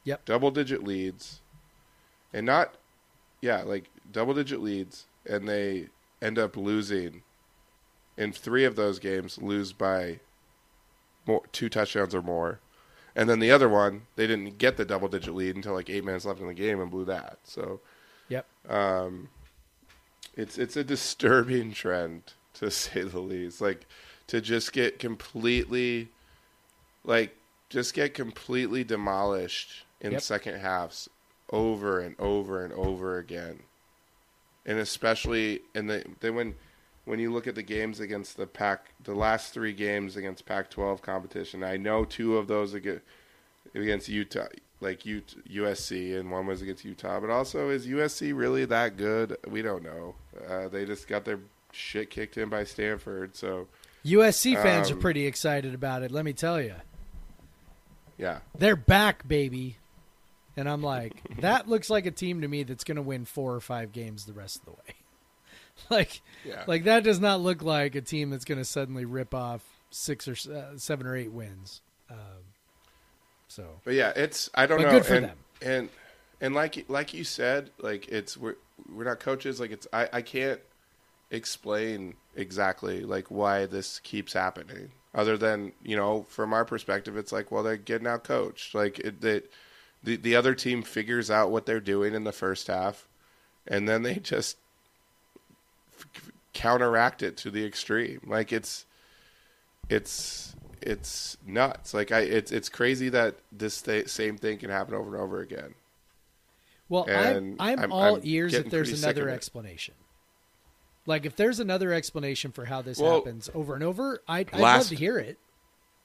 Yep. Double-digit leads. And double-digit leads, and they end up losing. In 3 of those games, lose by 2 touchdowns or more. And then the other one, they didn't get the double-digit lead until like 8 minutes left in the game and blew that. So, yep. It's a disturbing trend, to say the least. Like, to just get completely demolished in second halves over and over and over again. And especially when you look at the games against the last 3 games against Pac-12 competition, I know 2 of those against Utah, like USC, and 1 was against Utah. But also, is USC really that good? We don't know. They just got their shit kicked in by Stanford. So USC fans are pretty excited about it, let me tell you. Yeah. They're back, baby. And I'm like, that looks like a team to me that's going to win 4 or 5 games the rest of the way. Like that does not look like a team that's going to suddenly rip off 6 or 7 or 8 wins. But yeah, I don't know. Good for them. And like you said, like we're not coaches. Like I can't explain exactly like why this keeps happening. Other than, from our perspective, it's like, well, they're getting out coached. Like the other team figures out what they're doing in the first half, and then they just counteract it to the extreme. Like it's nuts. Like it's crazy that this same thing can happen over and over again. Well, I'm all ears if there's another explanation. Like if there's another explanation for how this happens over and over, I'd love to hear it.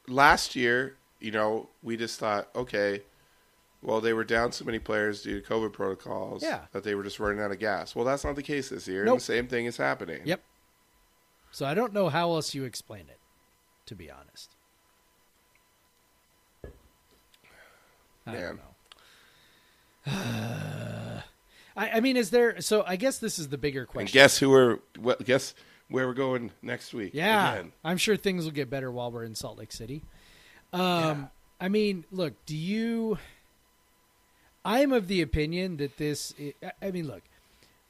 Last year, we just thought, okay, well, they were down so many players due to COVID protocols that they were just running out of gas. Well, that's not the case this year. Nope. And the same thing is happening. Yep. So I don't know how else you explain it, to be honest. I don't know. I mean, is there? So I guess this is the bigger question. And guess where we're going next week? Yeah, again. I'm sure things will get better while we're in Salt Lake City. Yeah. I mean, look, I'm of the opinion that look,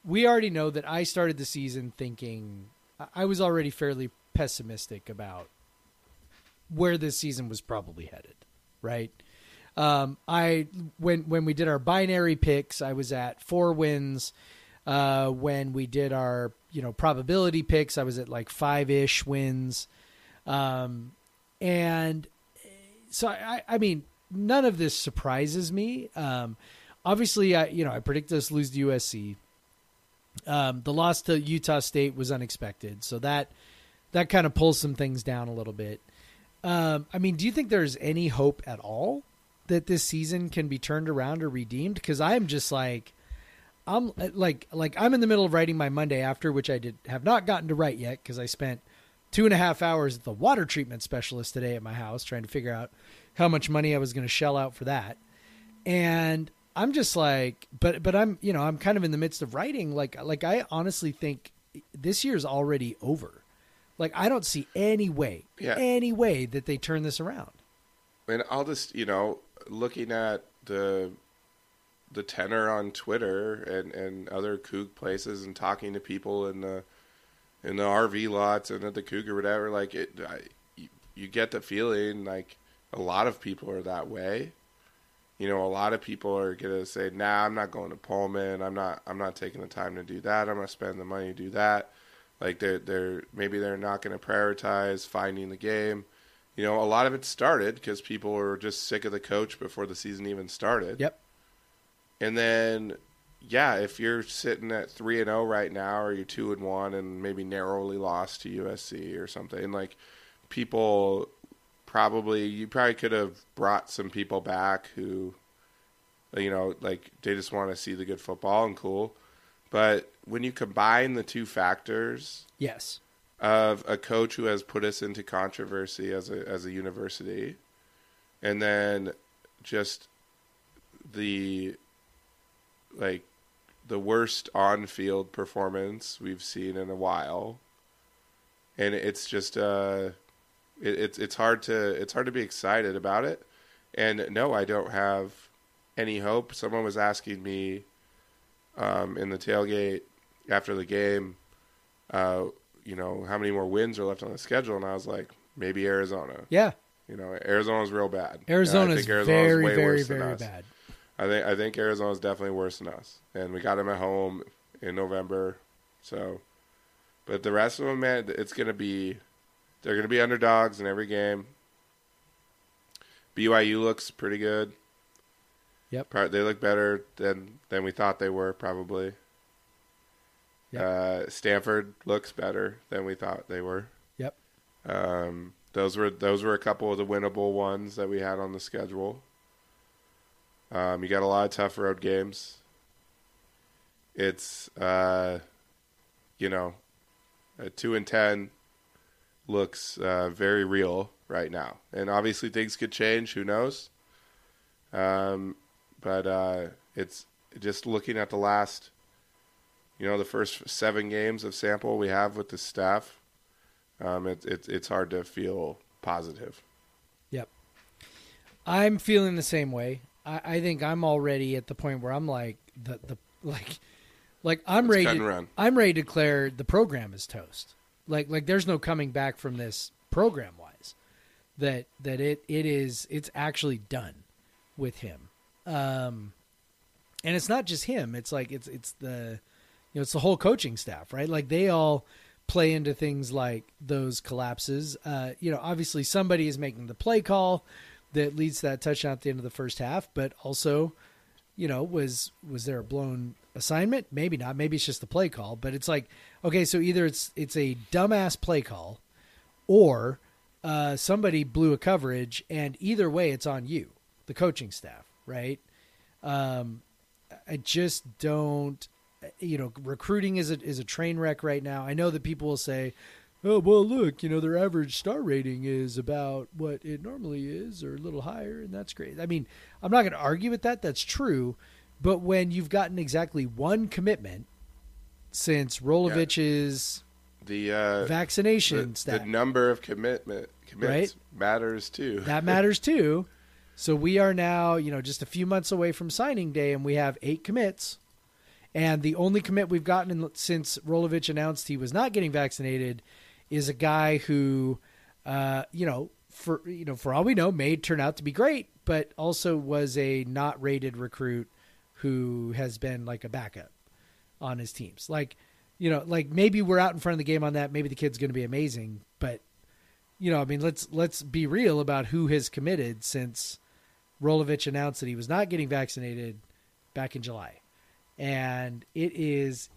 we already know that I started the season thinking I was already fairly pessimistic about where this season was probably headed, right? When we did our binary picks, I was at 4 wins. When we did our, probability picks, I was at like 5-ish wins. And so I mean, none of this surprises me. Obviously I predicted us lose to USC. The loss to Utah State was unexpected. So that kind of pulls some things down a little bit. I mean, do you think there's any hope at all that this season can be turned around or redeemed? Because I'm just like, I'm in the middle of writing my Monday after, which I have not gotten to write yet because I spent 2.5 hours at the water treatment specialist today at my house trying to figure out how much money I was going to shell out for that. And I'm just like, but I'm, I'm kind of in the midst of writing. Like I honestly think this year's already over. Like, I don't see any way that they turn this around. And I'll just, looking at the tenor on Twitter and other Coug places and talking to people in the RV lots and at the Coug or whatever, like you get the feeling like a lot of people are that way. A lot of people are going to say, nah, I'm not going to Pullman. I'm not taking the time to do that. I'm going to spend the money to do that. Like maybe they're not going to prioritize finding the game. A lot of it started because people were just sick of the coach before the season even started. Yep. And then, if you're sitting at 3-0 right now, or you're 2-1 and maybe narrowly lost to USC or something, like you probably could have brought some people back who, like they just want to see the good football and cool. But when you combine the two factors, yes, of a coach who has put us into controversy as a university, and then just the worst on-field performance we've seen in a while, and it's just it's hard to be excited about it. And no, I don't have any hope. Someone was asking me in the tailgate after the game, how many more wins are left on the schedule, and I was like, maybe Arizona. Yeah. Arizona's real bad. Arizona's very, very, very bad. I think Arizona's definitely worse than us, and we got them at home in November. So, but the rest of them, man, they're going to be underdogs in every game. BYU looks pretty good. Yep. They look better than we thought they were, probably. Yep. Stanford looks better than we thought they were. Yep. Those were a couple of the winnable ones that we had on the schedule. You got a lot of tough road games. It's 2-10 looks very real right now, and obviously things could change. Who knows? But it's just looking at the last, the first 7 games of sample we have with the staff. It's hard to feel positive. Yep. I'm feeling the same way. I think I'm already at the point where I'm like I'm ready to declare the program is toast. Like there's no coming back from this program wise. That it's actually done with him. And it's not just him. It's like it's the it's the whole coaching staff, right? Like they all play into things like those collapses. Obviously somebody is making the play call that leads to that touchdown at the end of the first half, but also, was there a blown assignment? Maybe not. Maybe it's just the play call, but it's like, okay, so either it's a dumbass play call or somebody blew a coverage, and either way it's on you, the coaching staff, right? I just don't, recruiting is a train wreck right now. I know that people will say, oh, well, look, their average star rating is about what it normally is or a little higher, and that's great. I mean, I'm not going to argue with that. That's true. But when you've gotten exactly one commitment since Rolovich's vaccination the number of commits right? matters too. That matters too. So we are now, just a few months away from signing day, and we have 8 commits. And the only commit we've gotten since Rolovich announced he was not getting vaccinated is a guy who, for all we know, may turn out to be great, but also was a not rated recruit who has been like a backup on his teams. Like maybe we're out in front of the game on that. Maybe the kid's going to be amazing, but let's be real about who has committed since Rolovich announced that he was not getting vaccinated back in July. And it is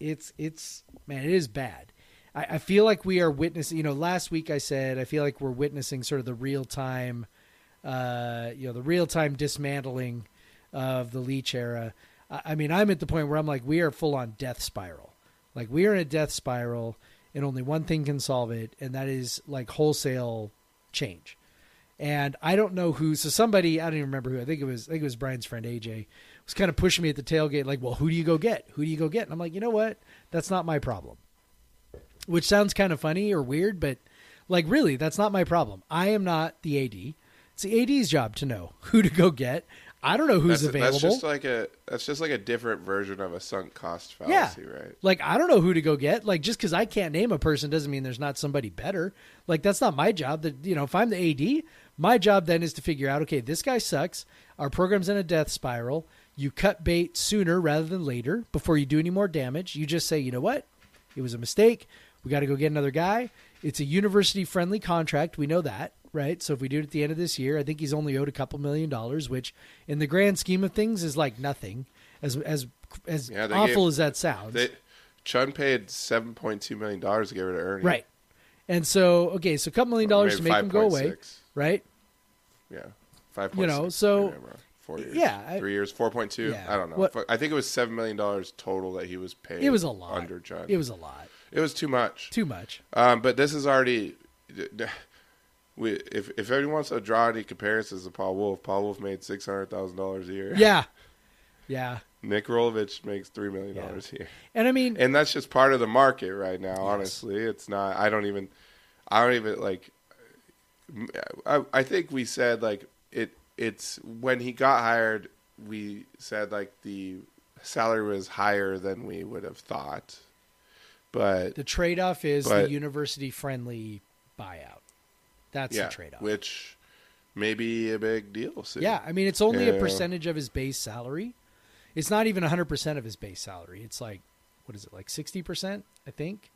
bad. I feel like we are witnessing, last week I said, I feel like we're witnessing sort of the real time, dismantling of the Leach era. I'm at the point where I'm like, we are full on death spiral. Like we are in a death spiral and only one thing can solve it. And that is like wholesale change. And I don't know who, so somebody, I don't even remember who, I think it was Brian's friend, AJ, was kind of pushing me at the tailgate. Like, well, who do you go get? Who do you go get? And I'm like, you know what? That's not my problem. Which sounds kind of funny or weird, but like, really, that's not my problem. I am not the AD. It's the AD's job to know who to go get. I don't know who's available. That's just like a different version of a sunk cost fallacy, right? Like, I don't know who to go get. Like, just because I can't name a person doesn't mean there's not somebody better. Like, that's not my job. That if I'm the AD, my job then is to figure out, okay, this guy sucks. Our program's in a death spiral. You cut bait sooner rather than later before you do any more damage. You just say, you know what? It was a mistake. We got to go get another guy. It's a university-friendly contract. We know that, right? So if we do it at the end of this year, I think he's only owed a couple $1 million, which in the grand scheme of things is like nothing, as awful as that sounds. Chun paid $7.2 million to get rid of Ernie. Right. And so, okay, so a couple $1 million to make him go away, right? Yeah. 5.6. So 4 years. Yeah. 3 years, 4.2. Yeah. I don't know. I think it was $7 million total that he was paid. It was a lot. Under Chun. It was a lot. It was too much. Too much. But this is already... If anyone wants to draw any comparisons to Paul Wolf made $600,000 a year. Yeah. Yeah. Nick Rolovich makes $3 million a year. And and that's just part of the market right now. Yes. Honestly, it's not, I don't even like, I think we said like it's when he got hired, we said like the salary was higher than we would have thought, but the trade-off is the university-friendly buyout. That's the trade-off. Which may be a big deal soon. Yeah, it's only a percentage of his base salary. It's not even 100% of his base salary. It's like, what is it, like 60%, I think?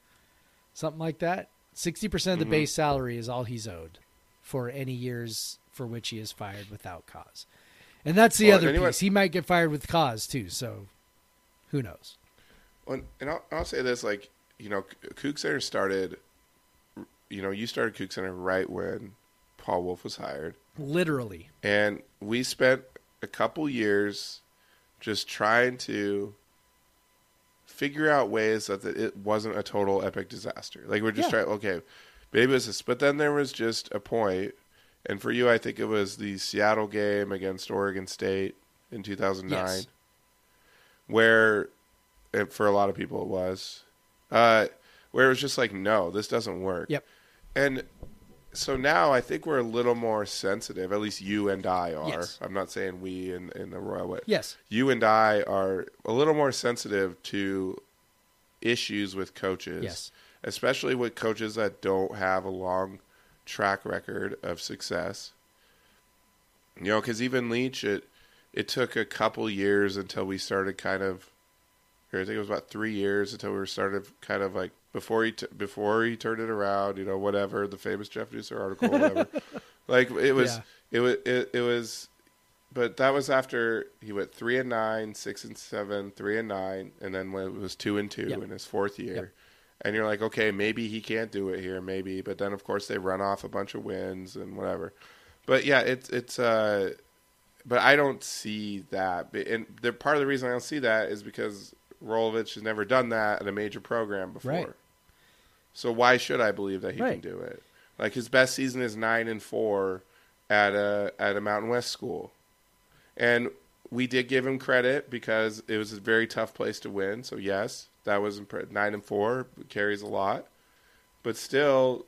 Something like that. 60% of the base salary is all he's owed for any years for which he is fired without cause. And that's the other piece. He might get fired with cause, too, so who knows? Well, and I'll say this, like, Kook Center started... you started Kook Center right when Paul Wolf was hired. Literally. And we spent a couple years just trying to figure out ways that it wasn't a total epic disaster. Like, we're just trying, okay, maybe it was this. But then there was just a point, and for you, I think it was the Seattle game against Oregon State in 2009, where, for a lot of people it was, where it was just like, no, this doesn't work. Yep. And so now I think we're a little more sensitive, at least you and I are. Yes. I'm not saying we in the royal way. Yes. You and I are a little more sensitive to issues with coaches. Yes. Especially with coaches that don't have a long track record of success. Because even Leach, it took a couple years until we started kind of, I think it was about 3 years until we started kind of like, before he turned it around, whatever, the famous Jeff Nusser article, whatever. Like it was, but that was after he went 3-9, 6-7, 3-9, and then when it was 2-2 in his fourth year. Yep. And you're like, okay, maybe he can't do it here, maybe. But then of course they run off a bunch of wins and whatever. But yeah, but I don't see that. And part of the reason I don't see that is because Rolovich has never done that at a major program before. Right. So why should I believe that he can do it? Like, his best season is 9-4 at a Mountain West school. And we did give him credit because it was a very tough place to win. So yes, that was 9-4 carries a lot, but still,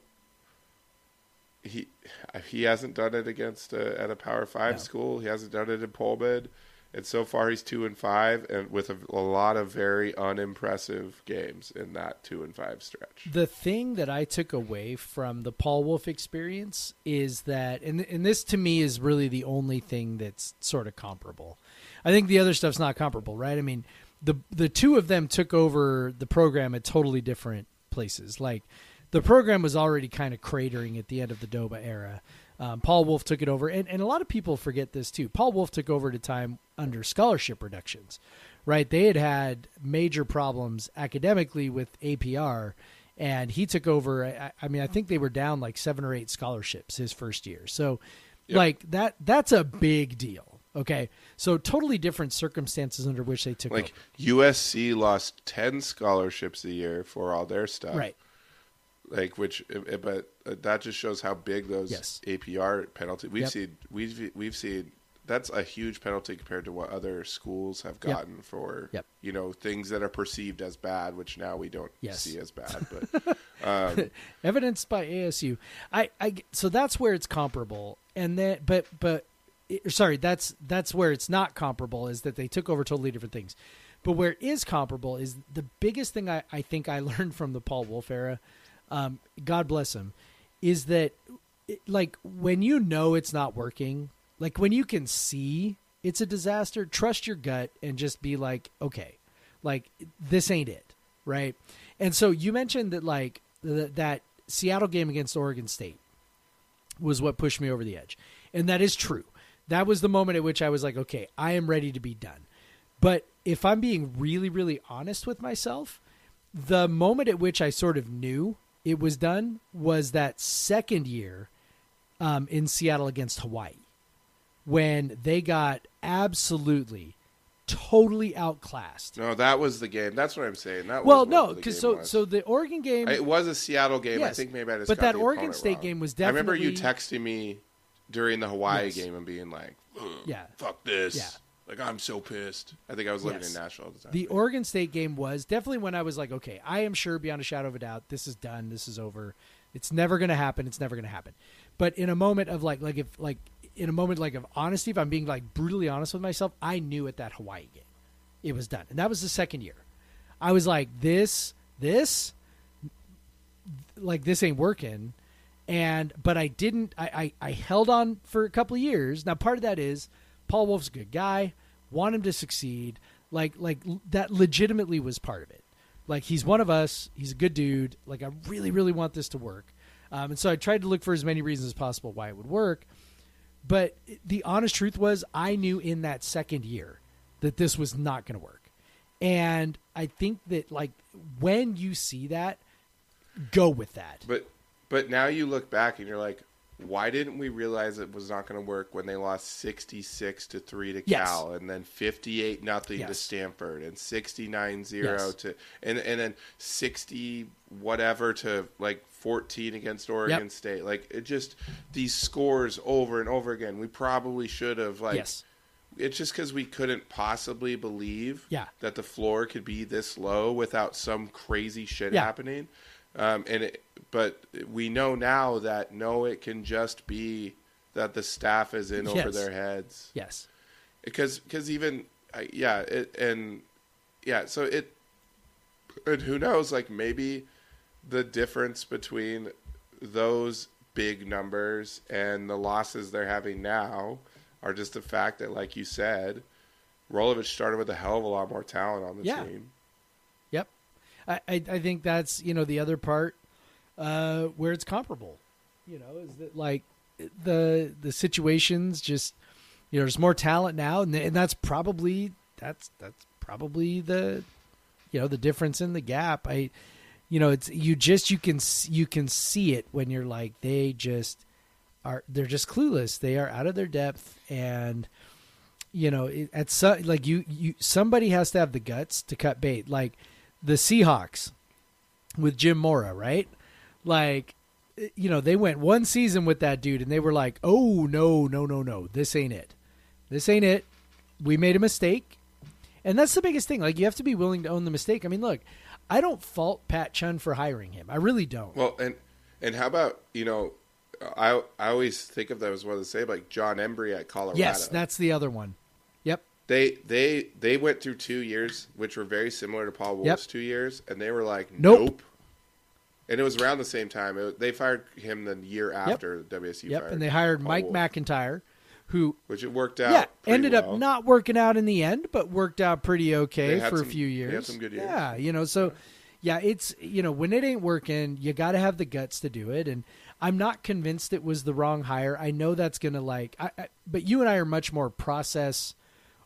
he hasn't done it against at a Power 5 school. He hasn't done it in Pullman, and so far he's 2-5, and with a lot of very unimpressive games in that 2-5 stretch. The thing that I took away from the Paul Wolf experience is that, and this to me is really the only thing that's sort of comparable. I think the other stuff's not comparable, right? I mean, the two of them took over the program at totally different places. Like, the program was already kind of cratering at the end of the Doba era. Paul Wolf took it over, and a lot of people forget this too. Paul Wolf took over at a time under scholarship reductions, right? They had major problems academically with APR, and he took over. I mean, I think they were down like 7 or 8 scholarships his first year. So, like that's a big deal. Okay, so totally different circumstances under which they took over. Like USC lost 10 scholarships a year for all their stuff, right? Like but that just shows how big those APR penalties. We've seen that's a huge penalty compared to what other schools have gotten for things that are perceived as bad, which now we don't see as bad. But evidenced by ASU, so that's where it's comparable, and then that's where it's not comparable, is that they took over totally different things. But where it is comparable is the biggest thing I think I learned from the Paul Wolf era. God bless him, is that like when you know it's not working, like when you can see it's a disaster, trust your gut and just be like, okay, like this ain't it, right? And so you mentioned that like that Seattle game against Oregon State was what pushed me over the edge, and that is true. That was the moment at which I was like, okay, I am ready to be done. But if I'm being really, really honest with myself, the moment at which I sort of knew it was done was that second year in Seattle against Hawaii, when they got absolutely, totally outclassed. No, that was the game. That's what I'm saying. Because so the Oregon game, it was a Seattle game. Yes, I think maybe I just but got that the Oregon State wrong. game was definitely. I remember you texting me during the Hawaii game and being like, fuck this. Yeah. Like, I'm so pissed. I think I was living in Nashville at the time. The Oregon State game was definitely when I was like, okay, I am sure beyond a shadow of a doubt, this is done. This is over. It's never going to happen. It's never going to happen. But in a moment of of honesty, if I'm being like brutally honest with myself, I knew at that Hawaii game it was done. And that was the second year. I was like, this ain't working. But I didn't, I held on for a couple of years. Now, part of that is Paul Wolf's a good guy, want him to succeed. Like that legitimately was part of it. Like, he's one of us. He's a good dude. Like, I really, really want this to work. And so I tried to look for as many reasons as possible why it would work. But the honest truth was I knew in that second year that this was not going to work. And I think that, like, when you see that, go with that. But now you look back and you're like, why didn't we realize it was not going to work when they lost 66-3 to Cal, and then 58-0 to Stanford, and 69-0 to and then 60 whatever to like 14 against Oregon State. Like, it just, these scores over and over again. We probably should have it's just because we couldn't possibly believe that the floor could be this low without some crazy shit happening. But we know now that it can just be that the staff is in over their heads. Yes. Because even and who knows, like, maybe the difference between those big numbers and the losses they're having now are just the fact that, like you said, Rolovich started with a hell of a lot more talent on the team. Yep. I think that's, the other part where it's comparable, is that, like, the situations just, there's more talent now, and that's probably the the difference in the gap. It's you can see it when you're like, they're just clueless. They are out of their depth, and somebody has to have the guts to cut bait, like the Seahawks with Jim Mora, right? Like, they went one season with that dude, and they were like, oh, no, this ain't it. we made a mistake. And that's the biggest thing. Like, you have to be willing to own the mistake. I mean, look, I don't fault Pat Chun for hiring him. I really don't. Well, and how about, I always think of them as one of the same, like John Embry at Colorado. Yes, that's the other one. Yep. They went through 2 years, which were very similar to Paul Wolf's 2 years, and they were like, nope. And it was around the same time. They fired him the year after WSU fired. And they hired Paul Mike Wolf, which it worked out. Ended well. up not working out in the end, but worked out pretty okay for a few years. They had some good years. Yeah, so it's when it ain't working, you got to have the guts to do it. And I'm not convinced it was the wrong hire. I know that's gonna but you and I are much more process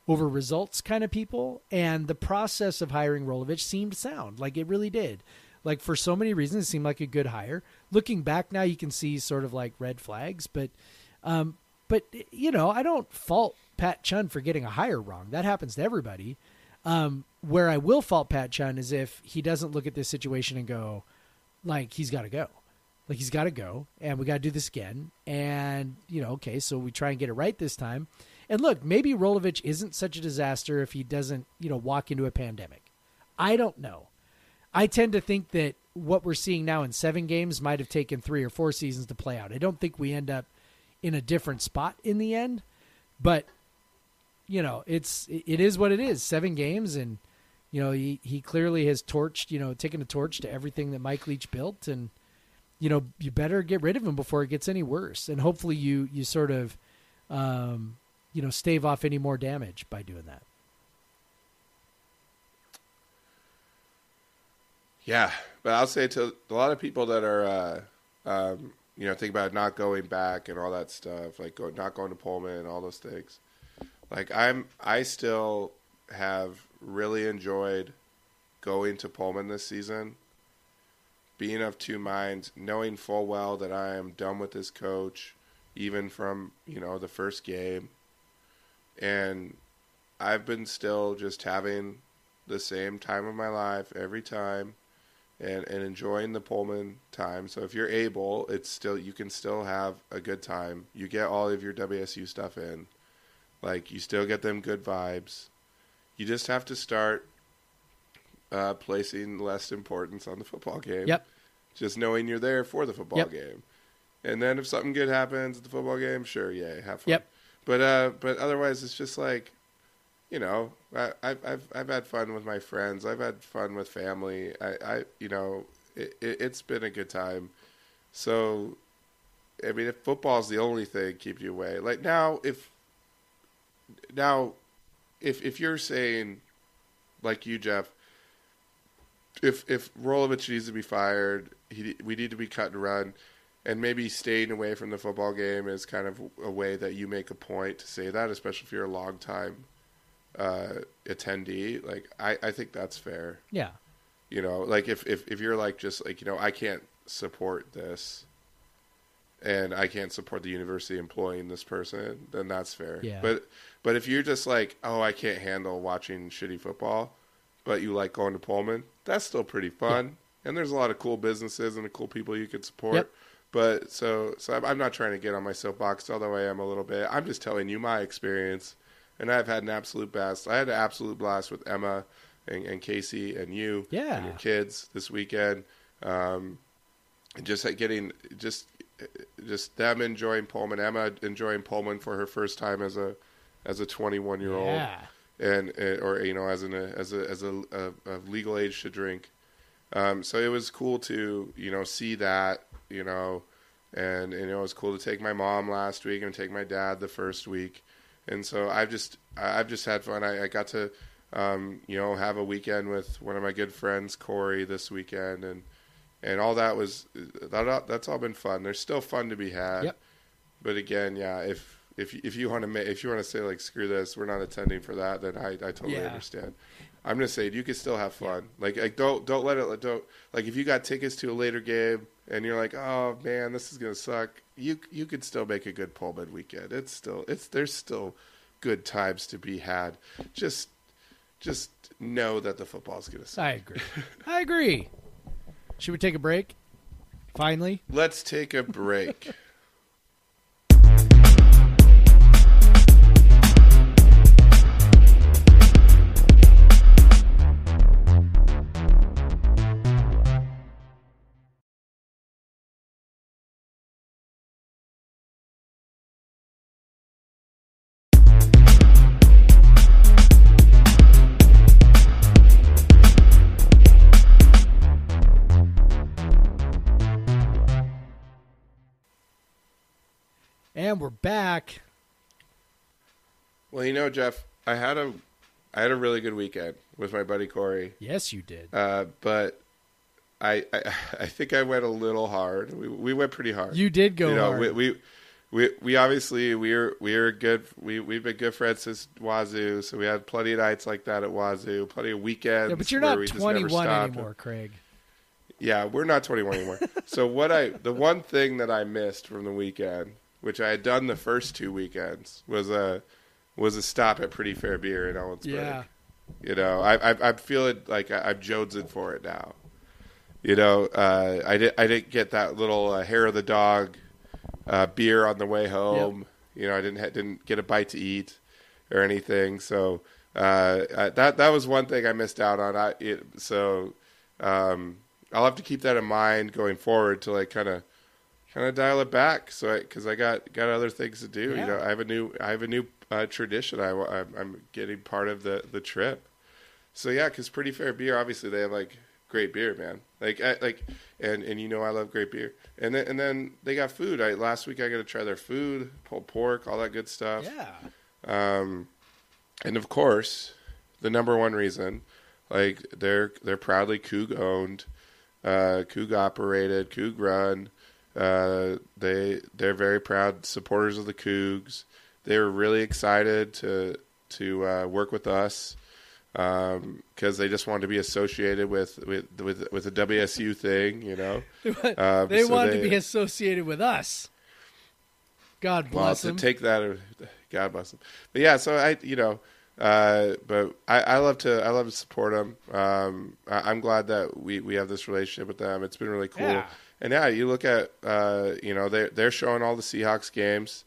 over results kind of people, and the process of hiring Rolovich seemed sound. Like, it really did. Like, for so many reasons, it seemed like a good hire. Looking back now, you can see sort of like red flags, but I don't fault Pat Chun for getting a hire wrong. That happens to everybody. Where I will fault Pat Chun is if he doesn't look at this situation and go, like, he's got to go. Like, he's got to go, and we got to do this again. And, okay, so we try and get it right this time. And look, maybe Rolovich isn't such a disaster if he doesn't, walk into a pandemic. I don't know. I tend to think that what we're seeing now in 7 games might have taken 3 or 4 seasons to play out. I don't think we end up in a different spot in the end, but it is what it is. 7 games, and he clearly has taken a torch to everything that Mike Leach built, and you better get rid of him before it gets any worse. And hopefully you sort of stave off any more damage by doing that. Yeah, but I'll say to a lot of people that are, think about not going back and all that stuff, like not going to Pullman and all those things. Like, I still have really enjoyed going to Pullman this season, being of two minds, knowing full well that I am done with this coach, even from, the first game. And I've been still just having the same time of my life every time. And enjoying the Pullman time. So if you're able, you can still have a good time. You get all of your WSU stuff in. Like, you still get them good vibes. You just have to start placing less importance on the football game. Yep. Just knowing you're there for the football game. And then if something good happens at the football game, sure, yay, have fun. Yep. But otherwise, it's just like, I've had fun with my friends. I've had fun with family. It's been a good time. So, I mean, if football's the only thing keeping you away, like if you're saying, like you, Jeff, if Rolovich needs to be fired, we need to be cut and run, and maybe staying away from the football game is kind of a way that you make a point to say that, especially if you're a long time attendee. Like, I think that's fair. Yeah. Like if you're like, just like, I can't support this and I can't support the university employing this person, then that's fair. Yeah. But if you're just like, oh, I can't handle watching shitty football, but you like going to Pullman, that's still pretty fun. Yeah. And there's a lot of cool businesses and cool people you could support. Yep. But so I'm not trying to get on my soapbox, although I am a little bit. I'm just telling you my experience. And I've had an absolute blast. I had an absolute blast with Emma and Casey and you and your kids this weekend. And just just them enjoying Pullman. Emma enjoying Pullman for her first time as a 21-year-old. Yeah. And as a legal age to drink. So it was cool to see that, and it was cool to take my mom last week and take my dad the first week. And so I've just had fun. I got to, have a weekend with one of my good friends, Corey, this weekend, and all that's all been fun. There's still fun to be had. Yep. But again, yeah, if you want to say like, screw this, we're not attending for that, then I totally understand. I'm just saying you can still have fun. Yeah. Like don't let it like if you got tickets to a later game and you're like, oh man, this is gonna suck. You could still make a good Pullman weekend. There's still good times to be had. Just know that the football's gonna suck. I agree. Should we take a break? Finally, let's take a break. And we're back. Well, Jeff, I had a really good weekend with my buddy Corey. Yes, you did. But I think I went a little hard. We went pretty hard. You did go hard. We obviously we're good. We've been good friends since Wazoo, so we had plenty of nights like that at Wazoo, plenty of weekends. Yeah, but you're not 21 anymore, Craig. Yeah, we're not 21 anymore. So the one thing that I missed from the weekend, which I had done the first 2 weekends, was a stop at Pretty Fair Beer in Ellensburg. Yeah. I feel it like I'm jonesing for it now. I didn't get that little hair of the dog beer on the way home. Yep. I didn't get a bite to eat or anything. So that was one thing I missed out on. I'll have to keep that in mind going forward to like kind of dial it back. So because I got other things to do. Yeah. I have a new tradition. I'm getting part of the trip. So yeah, because Pretty Fair Beer, obviously they have like great beer, man. And I love great beer. And then they got food. Last week I got to try their food, pulled pork, all that good stuff. Yeah. And of course, the number one reason, like they're proudly Coug owned, Coug operated, Coug run. They're very proud supporters of the Cougs. They were really excited to work with us. Because they just wanted to be associated with the WSU thing, They wanted to be associated with us. God bless them. To take that, God bless them. But yeah, so but I love to support them. I'm glad that we have this relationship with them. It's been really cool. Yeah. And yeah, you look at they're showing all the Seahawks games.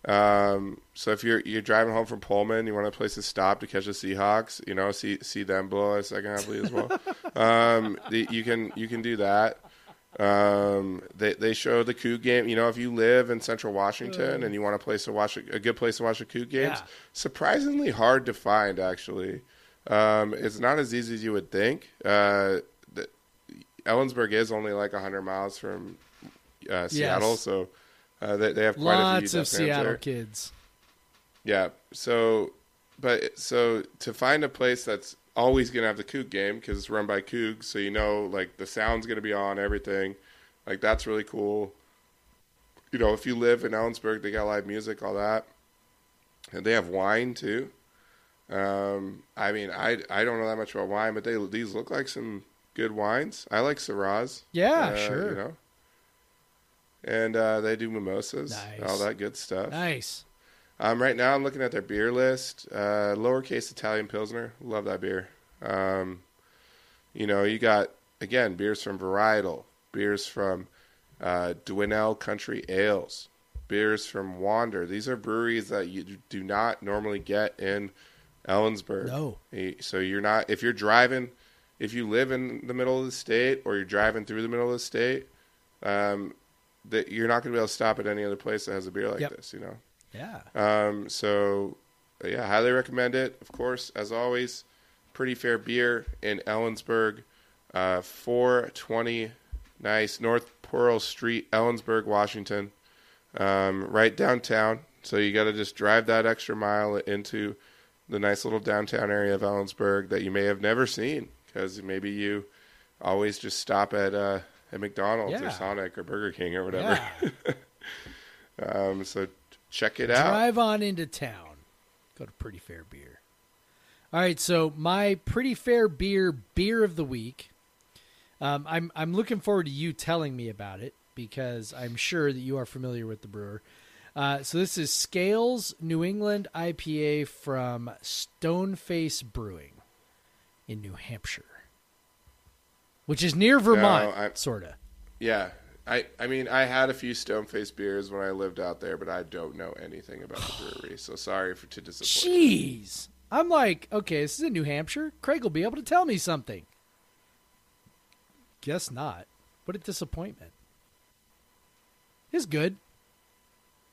So if you're driving home from Pullman, you want a place to stop to catch the Seahawks, see them blow a second half lead as well. You can do that. They show the Coug game. If you live in Central Washington and you want a place to watch a good place to watch the Coug games, surprisingly hard to find. Actually, it's not as easy as you would think. Ellensburg is only like 100 miles from Seattle, so. They have quite lots a few of Seattle there. kids. Yeah. So to find a place that's always going to have the Coug game because it's run by Coug, so like the sound's going to be on everything, like that's really cool. If you live in Ellensburg, they got live music, all that, and they have wine too. I don't know that much about wine, but these look like some good wines. I like Syrahs. Yeah, sure. And they do mimosas, nice. All that good stuff. Nice. Right now I'm looking at their beer list. Lowercase Italian Pilsner. Love that beer. You got, again, beers from Varietal, beers from Dwinell Country Ales, beers from Wander. These are breweries that you do not normally get in Ellensburg. No. So if you live in the middle of the state or you're driving through the middle of the state, that you're not going to be able to stop at any other place that has a beer like this, Yeah. Highly recommend it. Of course, as always, Pretty Fair Beer in Ellensburg, 420 nice North Pearl Street, Ellensburg, Washington, right downtown. So you got to just drive that extra mile into the nice little downtown area of Ellensburg that you may have never seen because maybe you always just stop at McDonald's or Sonic or Burger King or whatever. Yeah. So check it out. Drive on into town. Go to Pretty Fair Beer. All right, so my Pretty Fair Beer of the week. I'm looking forward to you telling me about it because I'm sure that you are familiar with the brewer. So this is Scales New England IPA from Stoneface Brewing in New Hampshire. Which is near Vermont, sort of. Yeah. I had a few Stoneface beers when I lived out there, but I don't know anything about the brewery, so sorry to disappoint. Jeez. I'm like, okay, this is in New Hampshire. Craig will be able to tell me something. Guess not. What a disappointment. It's good.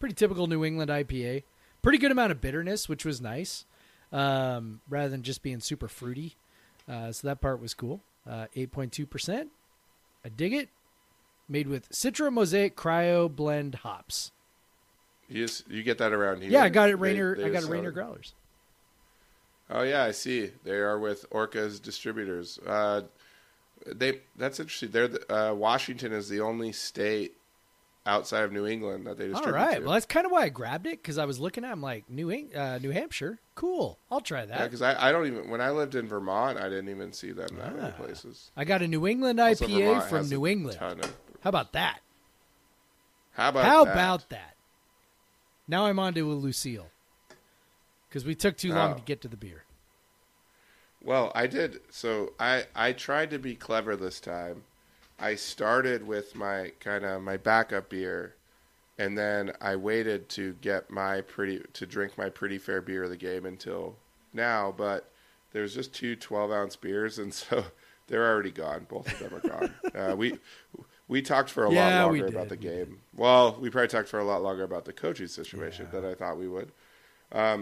Pretty typical New England IPA. Pretty good amount of bitterness, which was nice, rather than just being super fruity. So that part was cool. 8.2%. I dig it. Made with Citra Mosaic Cryo Blend hops. You get that around here? Yeah, I got it Rainier. I got it Rainier Growlers. Oh yeah, I see. They are with Orca's distributors. That's interesting. Washington is the only state outside of New England that they distribute. All right. to. Well, that's kind of why I grabbed it, because I was looking at. I'm like, New Hampshire. Cool. I'll try that. Yeah, because I don't even. When I lived in Vermont, I didn't even see them that many places. I got a New England IPA from New England. How about that? How about that? Now I'm on to a Lucille, because we took too long to get to the beer. Well, I did. So I tried to be clever this time. I started with my backup beer, and then I waited to get drink my pretty fair beer of the game until now. But there's just 2 12-ounce beers, and so they're already gone. Both of them are gone. We talked for a lot longer about the game. Well, we probably talked for a lot longer about the coaching situation than I thought we would. But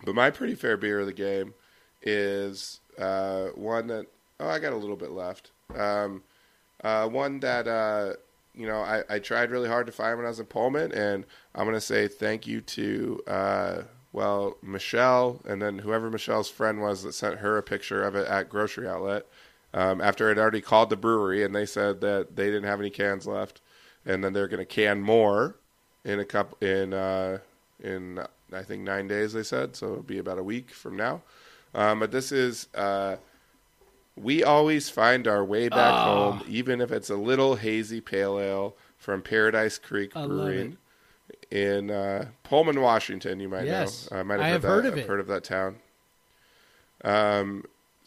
my pretty fair beer of the game is one that I got a little bit left. One that I tried really hard to find when I was in Pullman, and I'm going to say thank you to Michelle, and then whoever Michelle's friend was that sent her a picture of it at Grocery Outlet. After I'd already called the brewery, and they said that they didn't have any cans left, and then they're going to can more in I think 9 days. They said, so it'll be about a week from now. But this is we always find our way back home, even if it's a little hazy pale ale from Paradise Creek Brewing in Pullman, Washington. You might know. I might have heard of it. I've heard of that town.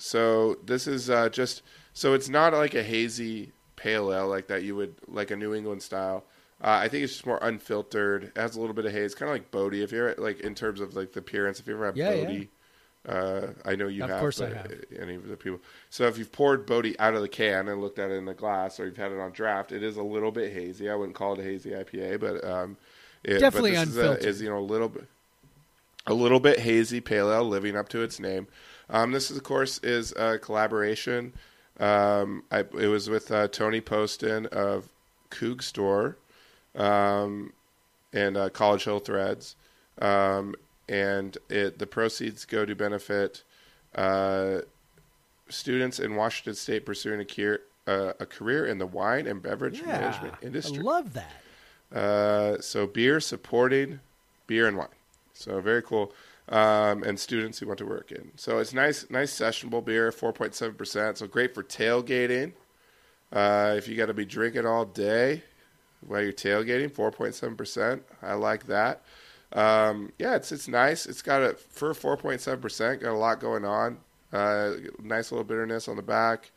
So this is so it's not like a hazy pale ale like that you would like a New England style. I think it's just more unfiltered. It has a little bit of haze, kind of like Bodie. If you're like in terms of like the appearance, if you ever have Bodie, I know you have. Of course, I have. Any of the people. So if you've poured Bodie out of the can and looked at it in the glass, or you've had it on draft, it is a little bit hazy. I wouldn't call it a hazy IPA, but definitely unfiltered. Is a little bit hazy pale ale, living up to its name. This, of course, is a collaboration. It was with Tony Poston of Coog Store and College Hill Threads. And the proceeds go to benefit students in Washington State pursuing a career in the wine and beverage management industry. I love that. So beer supporting beer and wine. So very cool. And students who want to work in. So it's nice sessionable beer, 4.7%. So great for tailgating. If you got to be drinking all day while you're tailgating, 4.7%. I like that. It's nice. It's got for 4.7%, got a lot going on. Nice little bitterness on the back.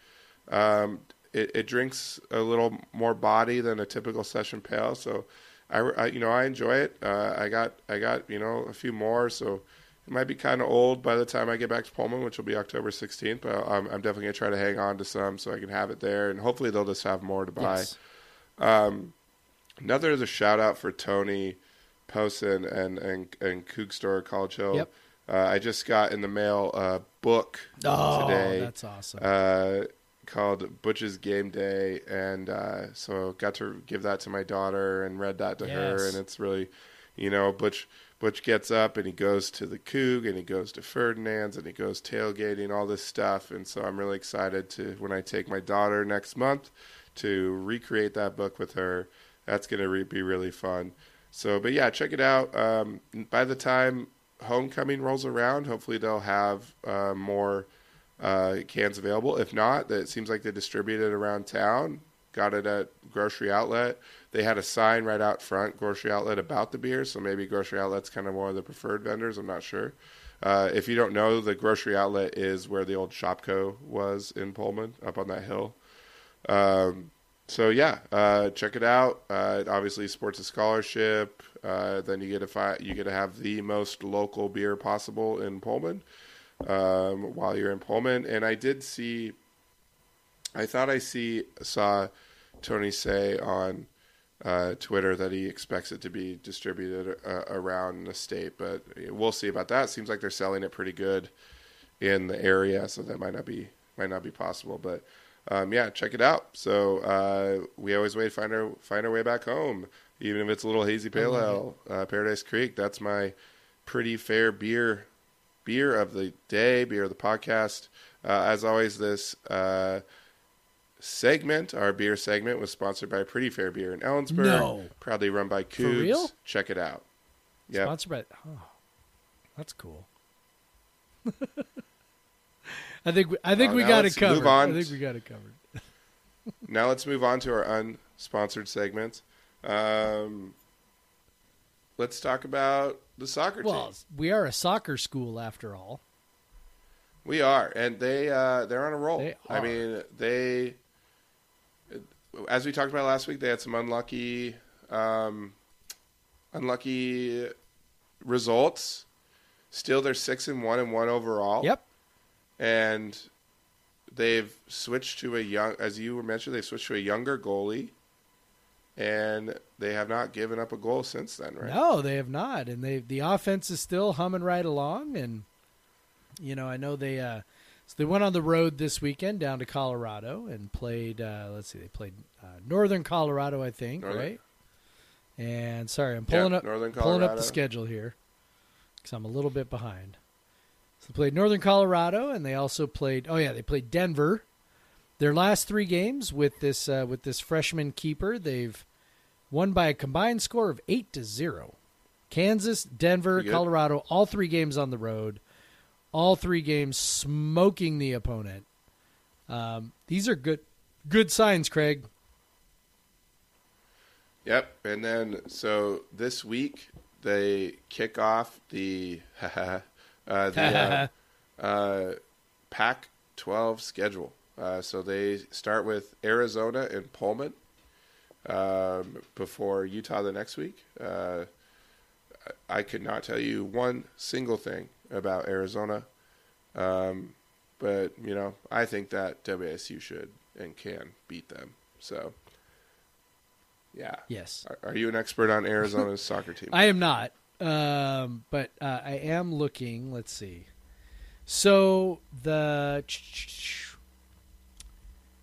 It drinks a little more body than a typical session pale. So I enjoy it. I got a few more, so it might be kind of old by the time I get back to Pullman, which will be October 16th. But I'm definitely gonna try to hang on to some so I can have it there, and hopefully they'll just have more to buy. Yes. Another is a shout out for Tony Poston and Coog Store College Hill. Yep. I just got in the mail a book today. That's awesome. Called Butch's Game Day, and so got to give that to my daughter and read that to her, and it's really, Butch gets up and he goes to the Coug and he goes to Ferdinand's and he goes tailgating, all this stuff, and so I'm really excited to, when I take my daughter next month, to recreate that book with her. That's going to be really fun. So, but yeah, check it out. By the time homecoming rolls around, hopefully they'll have more cans available. If not, it seems like they distribute it around town. Got it at Grocery Outlet. They had a sign right out front, Grocery Outlet, about the beer, so maybe Grocery Outlet's kind of one of the preferred vendors. I'm not sure. If you don't know, the Grocery Outlet is where the old Shopco was in Pullman, up on that hill. So yeah, check it out. It obviously supports a scholarship. Then you get to have the most local beer possible in Pullman while you're in Pullman. And I saw Tony say on Twitter that he expects it to be distributed around the state, but we'll see about that. Seems like they're selling it pretty good in the area, so that might not be possible. But check it out. So we always wait to find our way back home, even if it's a little hazy pale ale. Paradise Creek. That's my pretty fair beer of the day, beer of the podcast. As always, this segment, our beer segment, was sponsored by Pretty Fair Beer in Ellensburg. No. Proudly run by Cougs. For real? Check it out. Yeah. Sponsored by. Oh, that's cool. I think we got it covered. I think we got it covered. Now let's move on to our unsponsored segment. Let's talk about the soccer team. Well, we are a soccer school after all. We are, and they're on a roll. They are. I mean, as we talked about last week, they had some unlucky results. Still, they're 6-1 and 1 overall. Yep. And they've switched to as you mentioned, they've switched to a younger goalie, and they have not given up a goal since then, right? No, they have not, and the offense is still humming right along. And I know they went on the road this weekend down to Colorado and played. They played Northern Colorado, I think, right? And sorry, I'm pulling up the schedule here because I'm a little bit behind. So they played Northern Colorado, and they also played. Oh yeah, they played Denver. Their last 3 games with this freshman keeper, they've won by a combined score of 8-0. Kansas, Denver, Colorado, all 3 games on the road, all 3 games smoking the opponent. These are good signs, Craig. Yep, and then so this week they kick off the Pac-12 schedule. So they start with Arizona and Pullman before Utah the next week. I could not tell you one single thing about Arizona, but I think that WSU should and can beat them. So, yeah. Yes. Are you an expert on Arizona's soccer team? I am not. But I am looking. Let's see. So I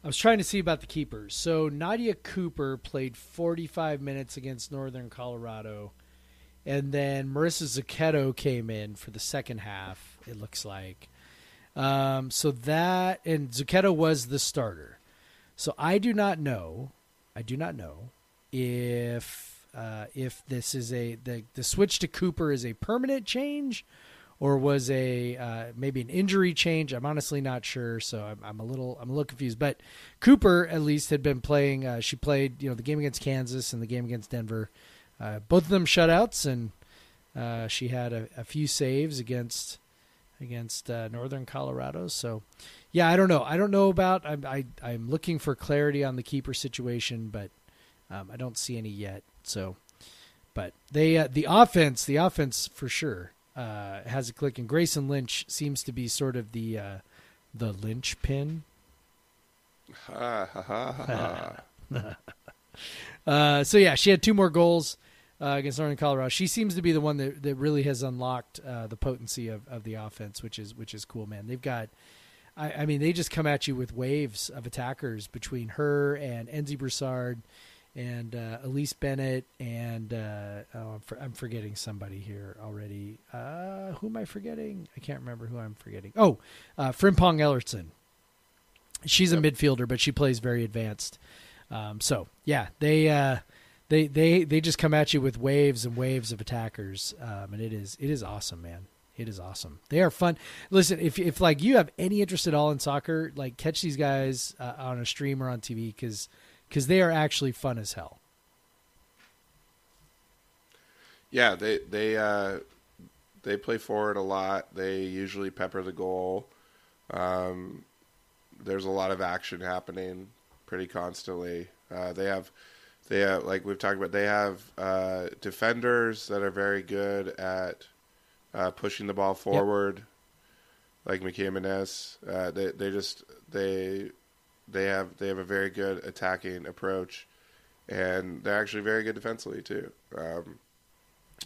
was trying to see about the keepers. So Nadia Cooper played 45 minutes against Northern Colorado, and then Marissa Zucchetto came in for the second half, it looks like. So that, and Zucchetto was the starter. So I do not know if this is the switch to Cooper is a permanent change or was maybe an injury change. I'm honestly not sure, so I'm a little confused. But Cooper at least had been playing. She played the game against Kansas and the game against Denver, both of them shutouts, and she had a few saves against Northern Colorado. So yeah, I don't know about. I'm looking for clarity on the keeper situation, but I don't see any yet. So, but they the offense for sure has a click, and Grayson Lynch seems to be sort of the linchpin. So yeah, she had 2 more goals against Northern Colorado. She seems to be the one that really has unlocked the potency of the offense, which is cool, man. They've got. I mean, they just come at you with waves of attackers between her and Enzi Broussard and Elise Bennett, and I'm forgetting somebody here already. Who am I forgetting? I can't remember who I'm forgetting. Oh, Frimpong Ellerson. She's a midfielder, but she plays very advanced. So yeah, they just come at you with waves and waves of attackers, and it is awesome, man. It is awesome. They are fun. Listen, if like you have any interest at all in soccer, like catch these guys on a stream or on TV because they are actually fun as hell. Yeah, they play forward a lot. They usually pepper the goal. There's a lot of action happening pretty constantly. They have like we've talked about. They have defenders that are very good at pushing the ball forward, like Mickey Jimenez. They have a very good attacking approach, and they're actually very good defensively too.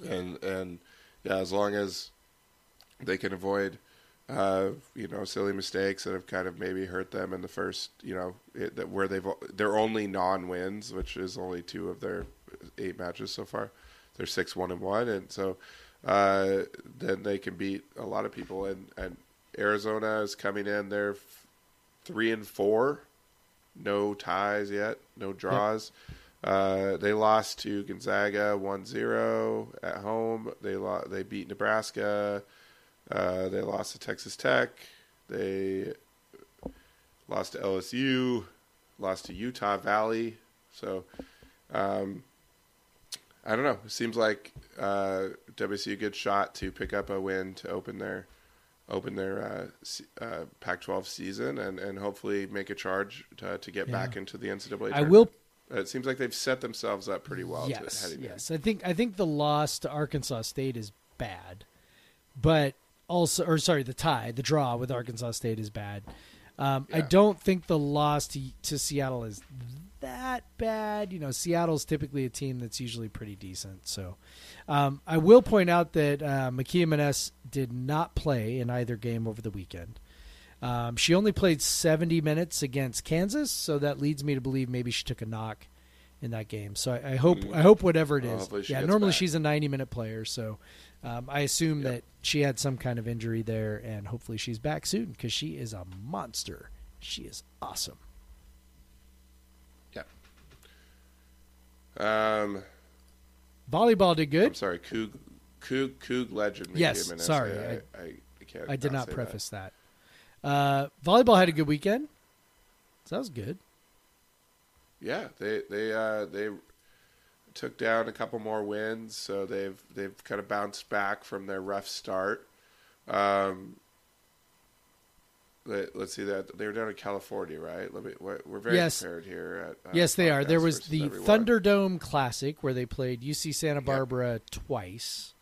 And yeah, as long as they can avoid silly mistakes that have kind of maybe hurt them in the first, where they're only non-wins, which is only 2 of their 8 matches so far. They're 6-1-1, and so then they can beat a lot of people. And Arizona is coming in; they're 3-4, no ties yet, no draws. They lost to Gonzaga 1-0 at home. They beat Nebraska. They lost to Texas Tech. They lost to LSU. Lost to Utah Valley. So, I don't know. It seems like WSU a good shot to pick up a win to open their Pac-12 season and hopefully make a charge to get back into the NCAA tournament. It seems like they've set themselves up pretty well. Yes. I think the loss to Arkansas State is bad, but the draw with Arkansas State is bad. I don't think the loss to Seattle is that bad. Seattle's typically a team that's usually pretty decent. So I will point out that Makia Maness did not play in either game over the weekend. She only played 70 minutes against Kansas, so that leads me to believe maybe she took a knock in that game. So I hope whatever it is. Normally she's a 90-minute player, so I assume that she had some kind of injury there, and hopefully she's back soon because she is a monster. She is awesome. Yeah. Volleyball did good. I'm sorry, Coug legend. Yes, sorry. I did not say preface that. Volleyball had a good weekend. So that was good. Yeah, they took down a couple more wins, so they've kind of bounced back from their rough start. Let's see that they were down in California, right? We're very prepared here. Yes, they are. There was the Thunderdome Classic where they played UC Santa Barbara twice,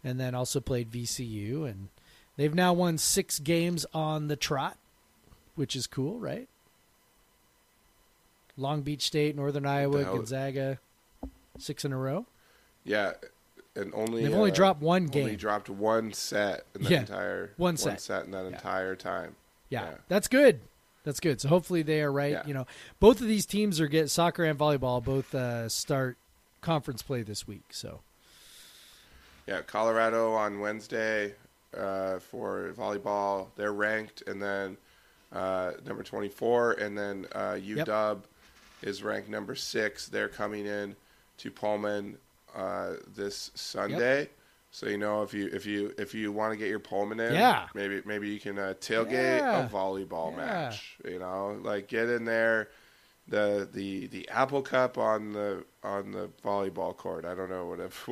and then also played VCU, and they've now won 6 games on the trot, which is cool, right? Long Beach State, Northern Iowa, Gonzaga, 6 in a row. Yeah, and they've only dropped one game. Only dropped one set in that entire one set in that entire time. Yeah, that's good. That's good. So hopefully they are right. Yeah. Both of these teams are soccer and volleyball both start conference play this week. So yeah, Colorado on Wednesday for volleyball. They're ranked, and then number 24, and then UW is ranked number 6. They're coming in to Pullman this Sunday. Yep. So if you want to get your Pullman in, maybe you can tailgate a volleyball match. Get in there. The Apple Cup on the volleyball court. I don't know if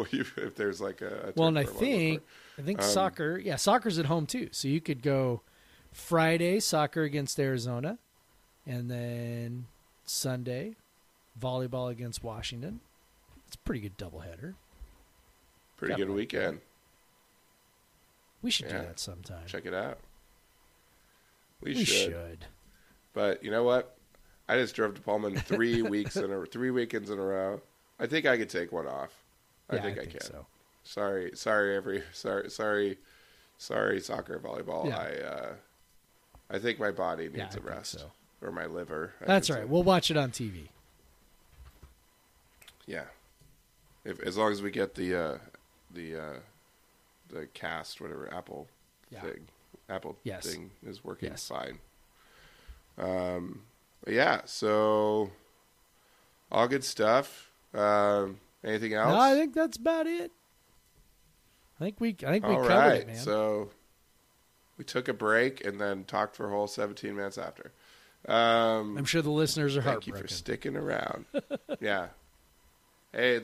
there's like a and I think soccer. Yeah, soccer's at home too. So you could go Friday soccer against Arizona, and then Sunday volleyball against Washington. It's a pretty good doubleheader. Pretty good weekend. We should do that sometime. Check it out. We should. But you know what? I just drove to Pullman 3 weekends in a row. I think I could take one off. I think I can. So. Sorry, soccer, volleyball. Yeah. I think my body needs a rest, or my liver. That's right. We'll watch it on TV. Yeah, as long as we get the cast, whatever Apple thing is working fine. So all good stuff. Anything else? No, I think that's about it. I think we covered it, man. So we took a break and then talked for a whole 17 minutes after. I'm sure the listeners are heartbroken. Thank you for sticking around. Yeah. Hey,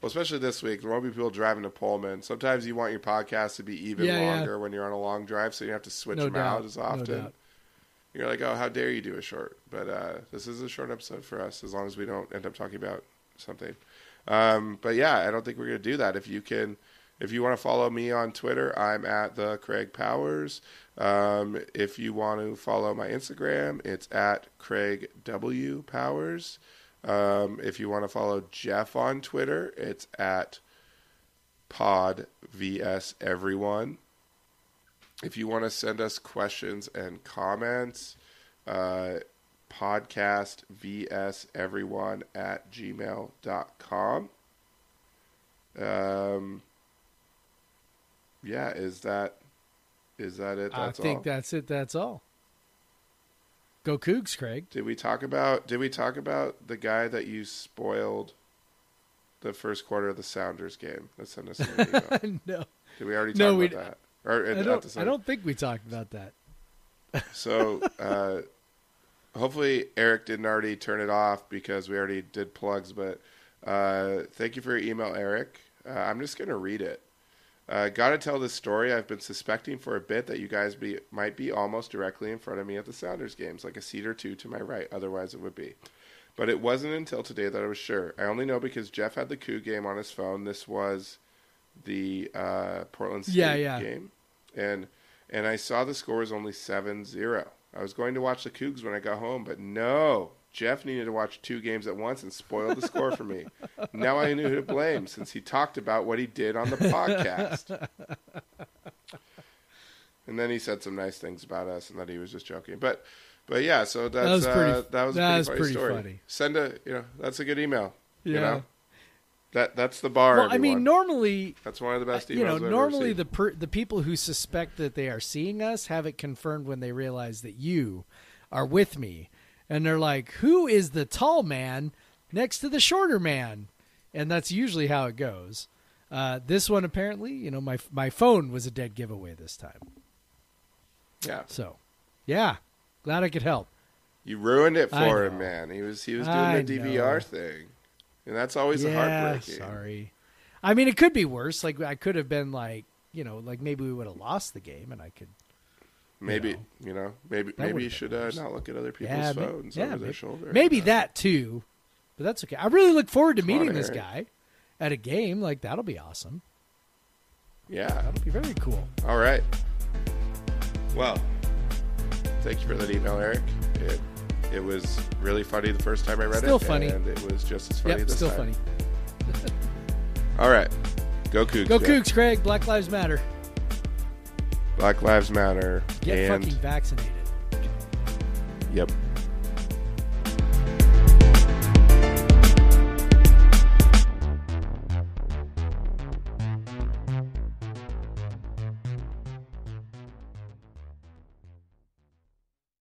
especially this week, there won't be people driving to Pullman. Sometimes you want your podcast to be even longer when you're on a long drive, so you have to switch them out as often. No doubt. You're like, oh, how dare you do a short? But this is a short episode for us, as long as we don't end up talking about something. But yeah, I don't think we're going to do that. If you want to follow me on Twitter, I'm at the Craig Powers. If you want to follow my Instagram, it's at Craig W Powers. If you want to follow Jeff on Twitter, it's at Pod VS Everyone. If you want to send us questions and comments, podcastvseveryone@gmail.com. Yeah, is that it? I think that's it. That's all. Go Cougs, Craig. Did we talk about the guy that you spoiled the first quarter of the Sounders game? That sent us an email. No. Did we already talk about that? Or I don't think we talked about that. So hopefully Eric didn't already turn it off because we already did plugs. But thank you for your email, Eric. I'm just going to read it. Got to tell this story. I've been suspecting for a bit that you guys might be almost directly in front of me at the Sounders games, like a seat or two to my right. Otherwise, it would be. But it wasn't until today that I was sure. I only know because Jeff had the Coup game on his phone. This was the Portland State game. And I saw the score was only 7-0. I was going to watch the Cougs when I got home, but no. Jeff needed to watch 2 games at once and spoiled the score for me. Now I knew who to blame since he talked about what he did on the podcast. And then he said some nice things about us and that he was just joking. But yeah, so that was a pretty funny story. Funny. That's a good email. Yeah. You know? That's the bar. Well, everyone. I mean, normally that's one of the best emails. Normally the people who suspect that they are seeing us have it confirmed when they realize that you are with me. And they're like, who is the tall man next to the shorter man? And that's usually how it goes. This one, apparently, my phone was a dead giveaway this time. Yeah. So, yeah, glad I could help. You ruined it for him, man. He was doing the DVR thing. And that's always heartbreaking. Sorry. I mean, it could be worse. Like, I could have been like maybe we would have lost the game and I could. Maybe you should not look at other people's phones over their shoulder. Maybe that too, but that's okay. I really look forward to meeting this guy at a game. Like, that'll be awesome. Yeah. That'll be very cool. All right. Well, thank you for that email, Eric. It was really funny the first time I read Still it. funny. And it was just as funny this still time. Funny. All right. Go Cougs. Go Cougs, Craig. Black Lives Matter. Black Lives Matter. Get fucking vaccinated. Yep.